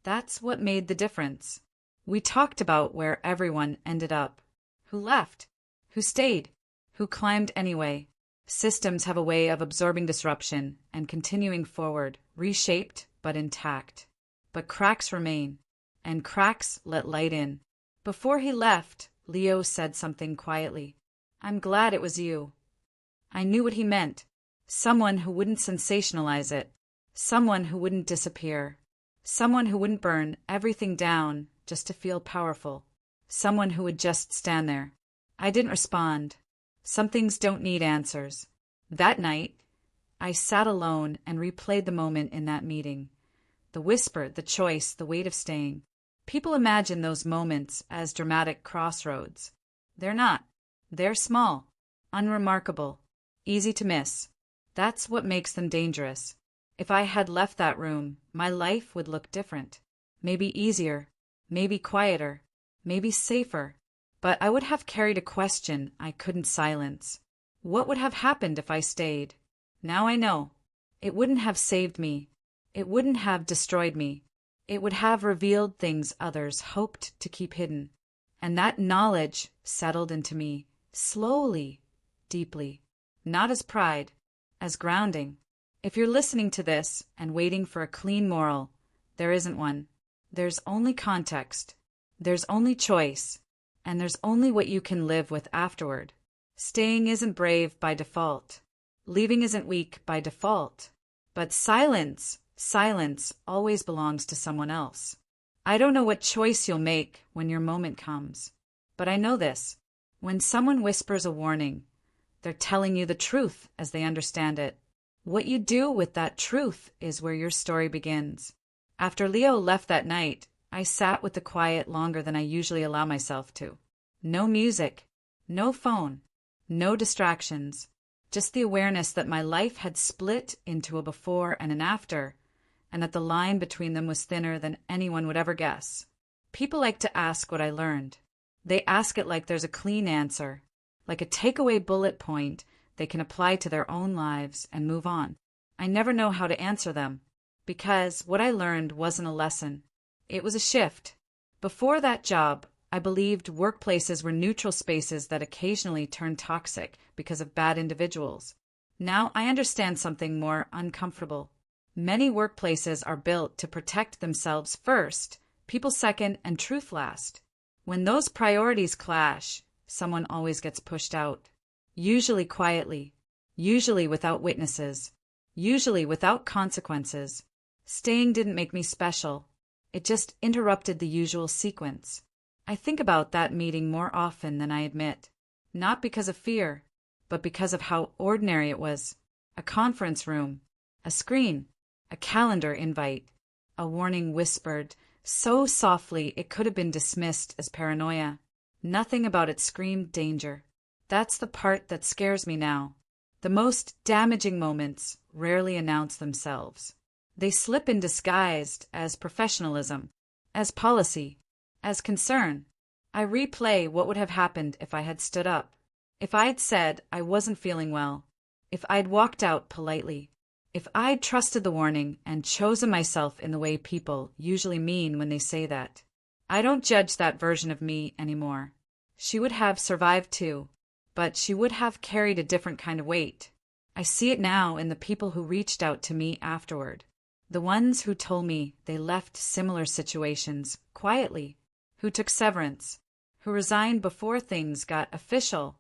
That's what made the difference. We talked about where everyone ended up. Who left? Who stayed? Who climbed anyway? Systems have a way of absorbing disruption and continuing forward, reshaped but intact. But cracks remain, and cracks let light in. Before he left, Leo said something quietly. I'm glad it was you. I knew what he meant. Someone who wouldn't sensationalize it. Someone who wouldn't disappear. Someone who wouldn't burn everything down just to feel powerful. Someone who would just stand there. I didn't respond. Some things don't need answers. That night, I sat alone and replayed the moment in that meeting. The whisper, the choice, the weight of staying. People imagine those moments as dramatic crossroads. They're not. They're small, unremarkable, easy to miss. That's what makes them dangerous. If I had left that room, my life would look different. Maybe easier, maybe quieter, maybe safer. But I would have carried a question I couldn't silence. What would have happened if I stayed? Now I know. It wouldn't have saved me. It wouldn't have destroyed me. It would have revealed things others hoped to keep hidden. And that knowledge settled into me, slowly, deeply. Not as pride, as grounding. If you're listening to this and waiting for a clean moral, there isn't one. There's only context. There's only choice. And there's only what you can live with afterward. Staying isn't brave by default. Leaving isn't weak by default. But silence always belongs to someone else. I don't know what choice you'll make when your moment comes. But I know this. When someone whispers a warning, they're telling you the truth as they understand it. What you do with that truth is where your story begins. After Leo left that night, I sat with the quiet longer than I usually allow myself to. No music, no phone, no distractions, just the awareness that my life had split into a before and an after, and that the line between them was thinner than anyone would ever guess. People like to ask what I learned. They ask it like there's a clean answer, like a takeaway bullet point they can apply to their own lives and move on. I never know how to answer them, because what I learned wasn't a lesson. It was a shift. Before that job, I believed workplaces were neutral spaces that occasionally turned toxic because of bad individuals. Now I understand something more uncomfortable. Many workplaces are built to protect themselves first, people second, and truth last. When those priorities clash, someone always gets pushed out. Usually quietly, usually without witnesses. usually without consequences. Staying didn't make me special. It just interrupted the usual sequence. I think about that meeting more often than I admit. Not because of fear, but because of how ordinary it was. A conference room, a screen, a calendar invite, a warning whispered, so softly it could have been dismissed as paranoia. Nothing about it screamed danger. That's the part that scares me now. The most damaging moments rarely announce themselves. They slip in disguised as professionalism, as policy, as concern. I replay what would have happened if I had stood up, if I'd said I wasn't feeling well, if I'd walked out politely, if I'd trusted the warning and chosen myself in the way people usually mean when they say that. I don't judge that version of me anymore. She would have survived too, but she would have carried a different kind of weight. I see it now in the people who reached out to me afterward. The ones who told me they left similar situations quietly, who took severance, who resigned before things got official.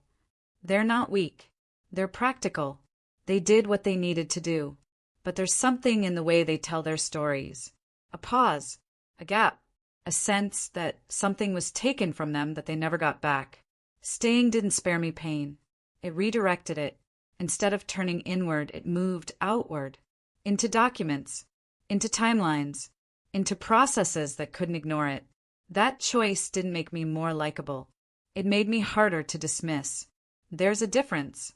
They're not weak. They're practical. They did what they needed to do. But there's something in the way they tell their stories. A pause, a gap, a sense that something was taken from them that they never got back. Staying didn't spare me pain. It redirected it. Instead of turning inward, it moved outward, into documents, into timelines, into processes that couldn't ignore it. That choice didn't make me more likable. It made me harder to dismiss. There's a difference.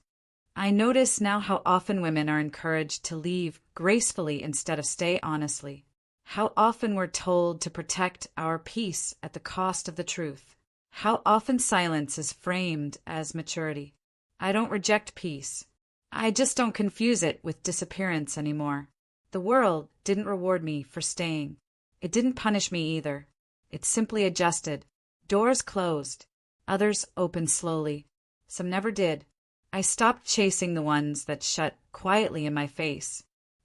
I notice now how often women are encouraged to leave gracefully instead of stay honestly. How often we're told to protect our peace at the cost of the truth. How often silence is framed as maturity. I don't reject peace. I just don't confuse it with disappearance anymore. The world didn't reward me for staying. It didn't punish me either. It simply adjusted. Doors closed. Others opened slowly. Some never did. I stopped chasing the ones that shut quietly in my face.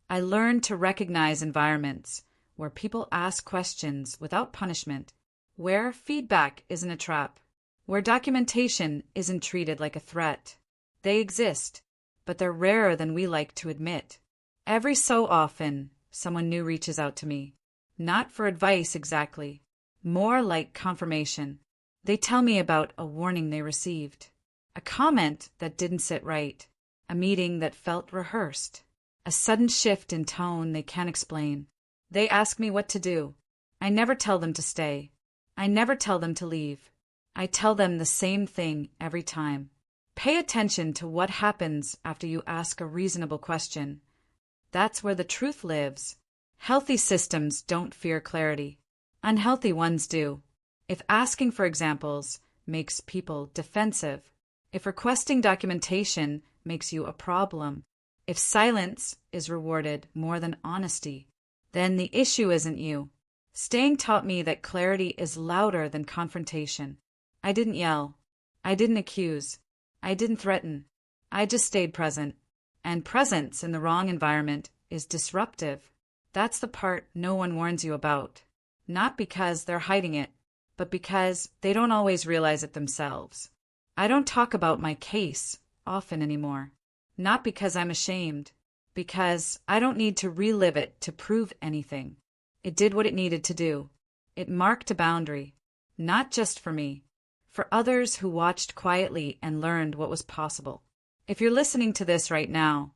I learned to recognize environments where people ask questions without punishment, where feedback isn't a trap, where documentation isn't treated like a threat. They exist, but they're rarer than we like to admit. Every so often, someone new reaches out to me. Not for advice exactly, more like confirmation. They tell me about a warning they received, a comment that didn't sit right, a meeting that felt rehearsed, a sudden shift in tone they can't explain. They ask me what to do. I never tell them to stay. I never tell them to leave. I tell them the same thing every time. Pay attention to what happens after you ask a reasonable question. That's where the truth lives. Healthy systems don't fear clarity. Unhealthy ones do. If asking for examples makes people defensive, if requesting documentation makes you a problem, if silence is rewarded more than honesty, then the issue isn't you. Staying taught me that clarity is louder than confrontation. I didn't yell. I didn't accuse. I didn't threaten. I just stayed present. And presence in the wrong environment is disruptive. That's the part no one warns you about. Not because they're hiding it, but because they don't always realize it themselves. I don't talk about my case often anymore. Not because I'm ashamed, because I don't need to relive it to prove anything. It did what it needed to do. It marked a boundary, not just for me, for others who watched quietly and learned what was possible. If you're listening to this right now,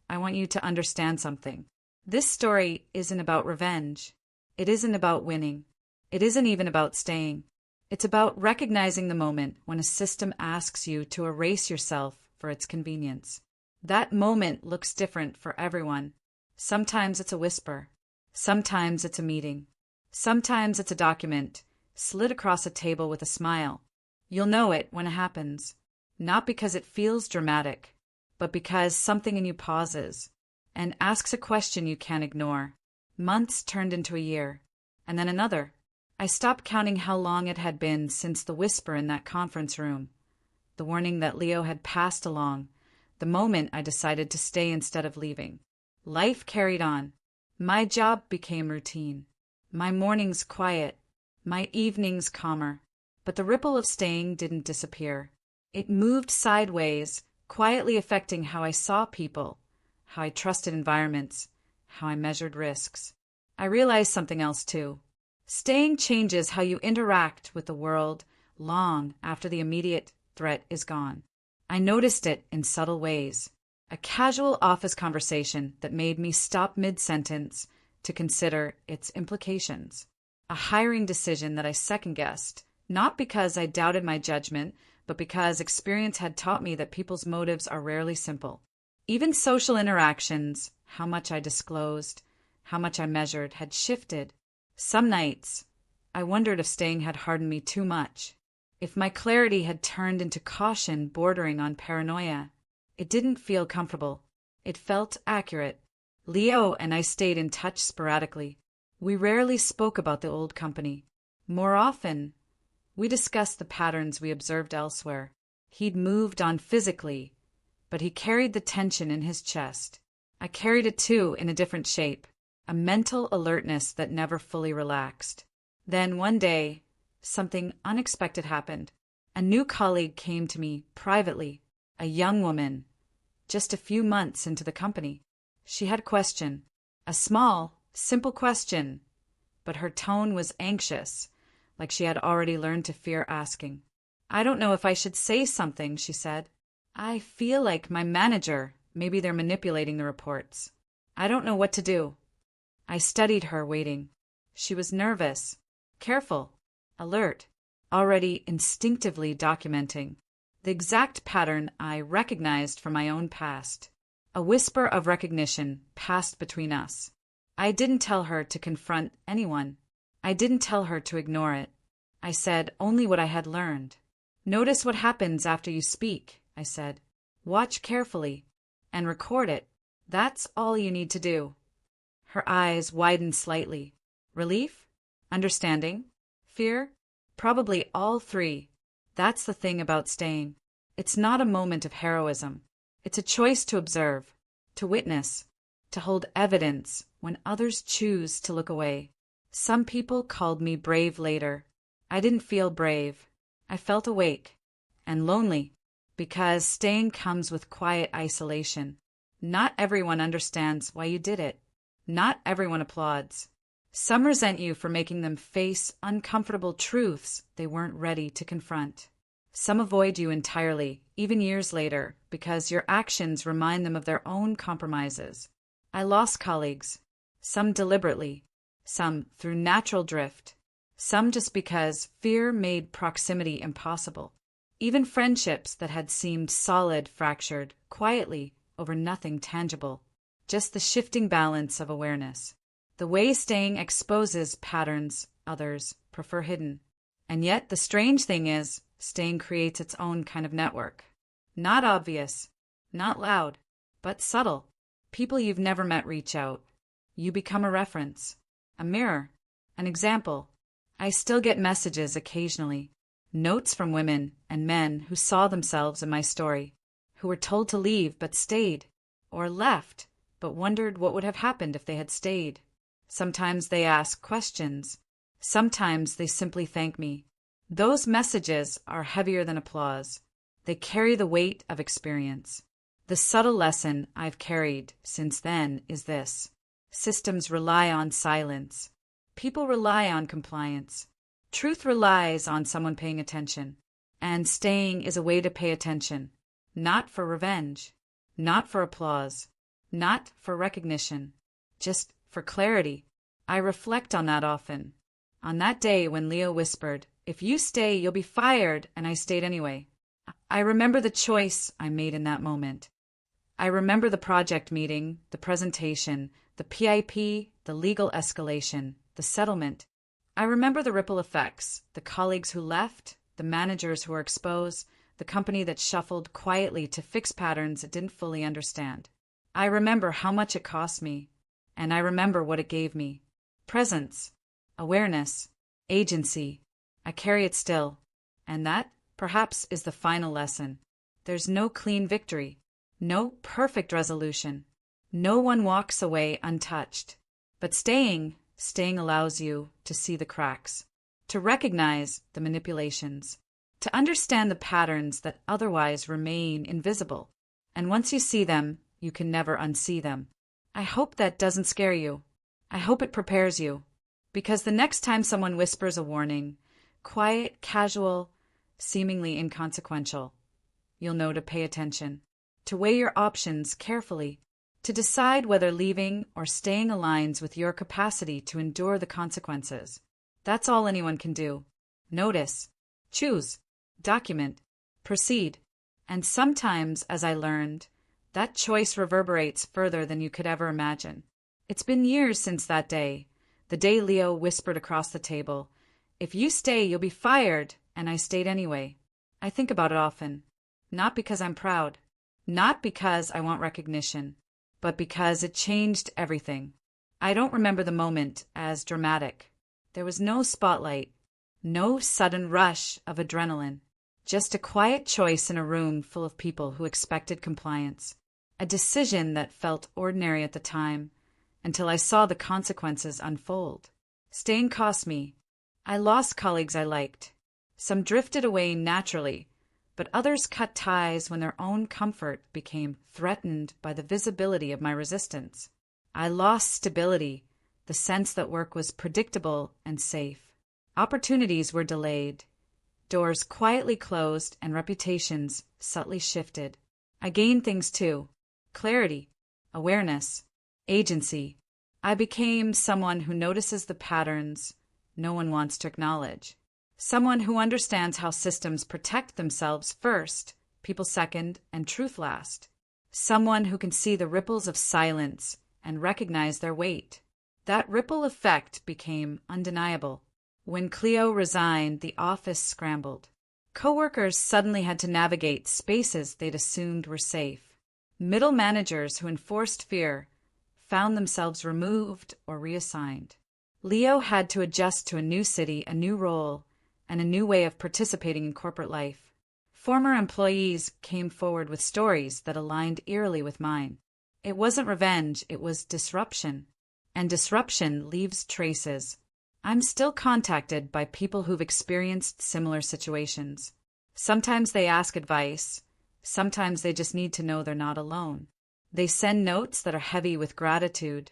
I want you to understand something. This story isn't about revenge. It isn't about winning. It isn't even about staying. It's about recognizing the moment when a system asks you to erase yourself for its convenience. That moment looks different for everyone. Sometimes it's a whisper. Sometimes it's a meeting. Sometimes it's a document slid across a table with a smile. You'll know it when it happens. Not because it feels dramatic, but because something in you pauses and asks a question you can't ignore. Months turned into a year, and then another. I stopped counting how long it had been since the whisper in that conference room, the warning that Leo had passed along, the moment I decided to stay instead of leaving. Life carried on. My job became routine. My mornings quiet. My evenings calmer. But the ripple of staying didn't disappear. It moved sideways, quietly affecting how I saw people, how I trusted environments, how I measured risks. I realized something else too. Staying changes how you interact with the world long after the immediate threat is gone. I noticed it in subtle ways. A casual office conversation that made me stop mid-sentence to consider its implications. A hiring decision that I second-guessed, not because I doubted my judgment, but because experience had taught me that people's motives are rarely simple. Even social interactions, how much I disclosed, how much I measured, had shifted. Some nights, I wondered if staying had hardened me too much, if my clarity had turned into caution bordering on paranoia. It didn't feel comfortable. It felt accurate. Leo and I stayed in touch sporadically. We rarely spoke about the old company. More often, we discussed the patterns we observed elsewhere. He'd moved on physically, but he carried the tension in his chest. I carried it too, in a different shape, a mental alertness that never fully relaxed. Then one day, something unexpected happened. A new colleague came to me privately, a young woman, just a few months into the company. She had a question, a small, simple question, but her tone was anxious, like she had already learned to fear asking. "I don't know if I should say something," she said. "I feel like my manager, maybe they're manipulating the reports. I don't know what to do." I studied her, waiting. She was nervous, careful, alert, already instinctively documenting the exact pattern I recognized from my own past. A whisper of recognition passed between us. I didn't tell her to confront anyone. I didn't tell her to ignore it. I said only what I had learned. "Notice what happens after you speak," I said. "Watch carefully and record it. That's all you need to do." Her eyes widened slightly. Relief? Understanding? Fear? Probably all three. That's the thing about staying. It's not a moment of heroism. It's a choice to observe, to witness, to hold evidence when others choose to look away. Some people called me brave later. I didn't feel brave. I felt awake and lonely, because staying comes with quiet isolation. Not everyone understands why you did it. Not everyone applauds. Some resent you for making them face uncomfortable truths they weren't ready to confront. Some avoid you entirely, even years later, because your actions remind them of their own compromises. I lost colleagues, some deliberately, some through natural drift, some just because fear made proximity impossible. Even friendships that had seemed solid fractured, quietly, over nothing tangible. Just the shifting balance of awareness. The way staying exposes patterns others prefer hidden. And yet the strange thing is, staying creates its own kind of network. Not obvious, not loud, but subtle. People you've never met reach out. You become a reference, a mirror, an example. I still get messages occasionally, notes from women and men who saw themselves in my story, who were told to leave but stayed, or left but wondered what would have happened if they had stayed. Sometimes they ask questions. Sometimes they simply thank me. Those messages are heavier than applause. They carry the weight of experience. The subtle lesson I've carried since then is this: systems rely on silence. People rely on compliance. Truth relies on someone paying attention. And staying is a way to pay attention. Not for revenge. Not for applause. Not for recognition. Just for clarity. I reflect on that often. On that day when Leo whispered, "If you stay, you'll be fired," and I stayed anyway. I remember the choice I made in that moment. I remember the project meeting, the presentation, the PIP, the legal escalation, the settlement. I remember the ripple effects, the colleagues who left, the managers who were exposed, the company that shuffled quietly to fix patterns it didn't fully understand. I remember how much it cost me, and I remember what it gave me. Presence, awareness, agency. I carry it still, and that, perhaps, is the final lesson. There's no clean victory, no perfect resolution. No one walks away untouched. But staying allows you to see the cracks, to recognize the manipulations, to understand the patterns that otherwise remain invisible. And once you see them, you can never unsee them. I hope that doesn't scare you. I hope it prepares you. Because the next time someone whispers a warning, quiet, casual, seemingly inconsequential, you'll know to pay attention, to weigh your options carefully, to decide whether leaving or staying aligns with your capacity to endure the consequences. That's all anyone can do. Notice, choose, document, proceed. And sometimes, as I learned, that choice reverberates further than you could ever imagine. It's been years since that day, the day Leo whispered across the table, "If you stay, you'll be fired," and I stayed anyway. I think about it often, not because I'm proud, not because I want recognition, but because it changed everything. I don't remember the moment as dramatic. There was no spotlight, no sudden rush of adrenaline, just a quiet choice in a room full of people who expected compliance. A decision that felt ordinary at the time, until I saw the consequences unfold. Staying cost me. I lost colleagues I liked. Some drifted away naturally, but others cut ties when their own comfort became threatened by the visibility of my resistance. I lost stability, the sense that work was predictable and safe. Opportunities were delayed. Doors quietly closed and reputations subtly shifted. I gained things too. Clarity, awareness, agency. I became someone who notices the patterns no one wants to acknowledge. Someone who understands how systems protect themselves first, people second, and truth last. Someone who can see the ripples of silence and recognize their weight. That ripple effect became undeniable. When Cleo resigned, the office scrambled. Coworkers suddenly had to navigate spaces they'd assumed were safe. Middle managers who enforced fear found themselves removed or reassigned. Leo had to adjust to a new city, a new role, and a new way of participating in corporate life. Former employees came forward with stories that aligned eerily with mine. It wasn't revenge, it was disruption. And disruption leaves traces. I'm still contacted by people who've experienced similar situations. Sometimes they ask advice. Sometimes they just need to know they're not alone. They send notes that are heavy with gratitude,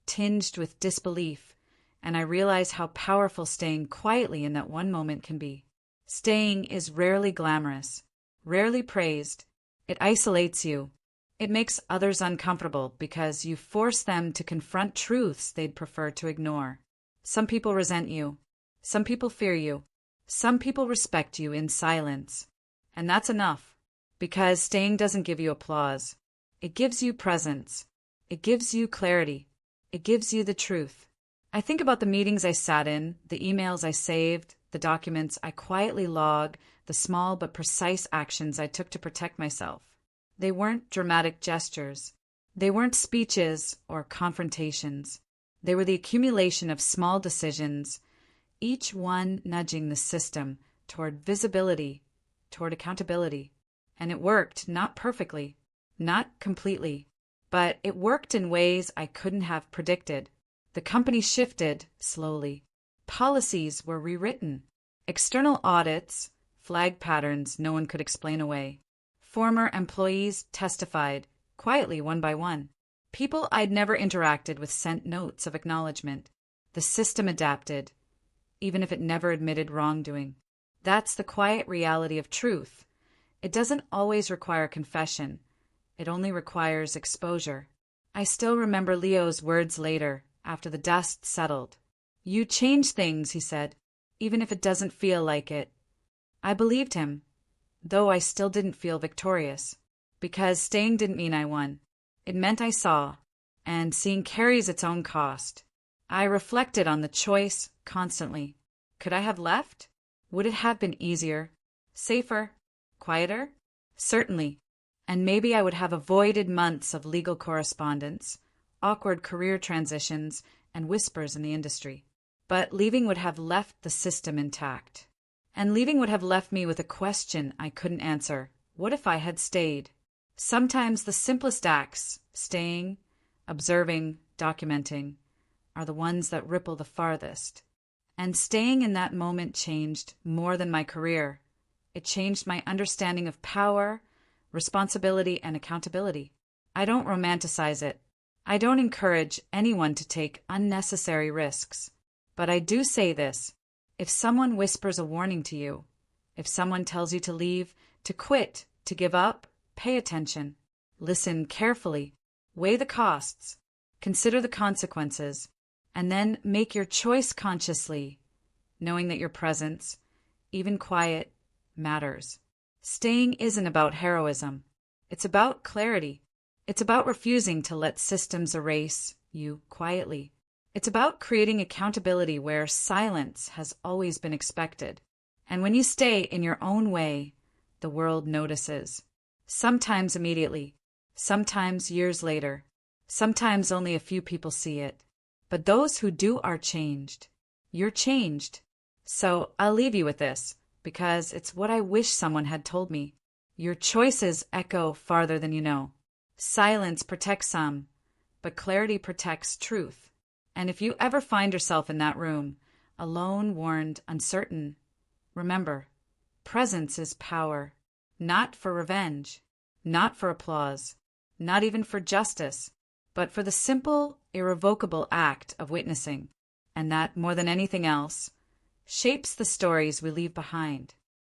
tinged with disbelief, and I realize how powerful staying quietly in that one moment can be. Staying is rarely glamorous, rarely praised. It isolates you. It makes others uncomfortable because you force them to confront truths they'd prefer to ignore. Some people resent you. Some people fear you. Some people respect you in silence. And that's enough, because staying doesn't give you applause. It gives you presence. It gives you clarity. It gives you the truth. I think about the meetings I sat in, the emails I saved, the documents I quietly log, the small but precise actions I took to protect myself. They weren't dramatic gestures. They weren't speeches or confrontations. They were the accumulation of small decisions, each one nudging the system toward visibility, toward accountability. And it worked, not perfectly, not completely, but it worked in ways I couldn't have predicted. The company shifted slowly. Policies were rewritten. External audits flagged patterns no one could explain away. Former employees testified, quietly one by one. People I'd never interacted with sent notes of acknowledgement. The system adapted, even if it never admitted wrongdoing. That's the quiet reality of truth. It doesn't always require confession. It only requires exposure. I still remember Leo's words later, after the dust settled. "You change things," he said, "even if it doesn't feel like it." I believed him, though I still didn't feel victorious, because staying didn't mean I won. It meant I saw, and seeing carries its own cost. I reflected on the choice constantly. Could I have left? Would it have been easier, safer, quieter? Certainly. And maybe I would have avoided months of legal correspondence, awkward career transitions, and whispers in the industry. But leaving would have left the system intact. And leaving would have left me with a question I couldn't answer. What if I had stayed? Sometimes the simplest acts, staying, observing, documenting, are the ones that ripple the farthest. And staying in that moment changed more than my career. It changed my understanding of power, responsibility, and accountability. I don't romanticize it. I don't encourage anyone to take unnecessary risks. But I do say this. If someone whispers a warning to you, if someone tells you to leave, to quit, to give up, pay attention. Listen carefully. Weigh the costs. Consider the consequences. And then make your choice consciously, knowing that your presence, even quiet, matters. Staying isn't about heroism. It's about clarity. It's about refusing to let systems erase you quietly. It's about creating accountability where silence has always been expected. And when you stay in your own way, the world notices. Sometimes immediately, sometimes years later, sometimes only a few people see it. But those who do are changed. You're changed. So I'll leave you with this, because it's what I wish someone had told me. Your choices echo farther than you know. Silence protects some, but clarity protects truth. And if you ever find yourself in that room, alone, warned, uncertain, remember, presence is power, not for revenge, not for applause, not even for justice, but for the simple, irrevocable act of witnessing, and that, more than anything else, shapes the stories we leave behind.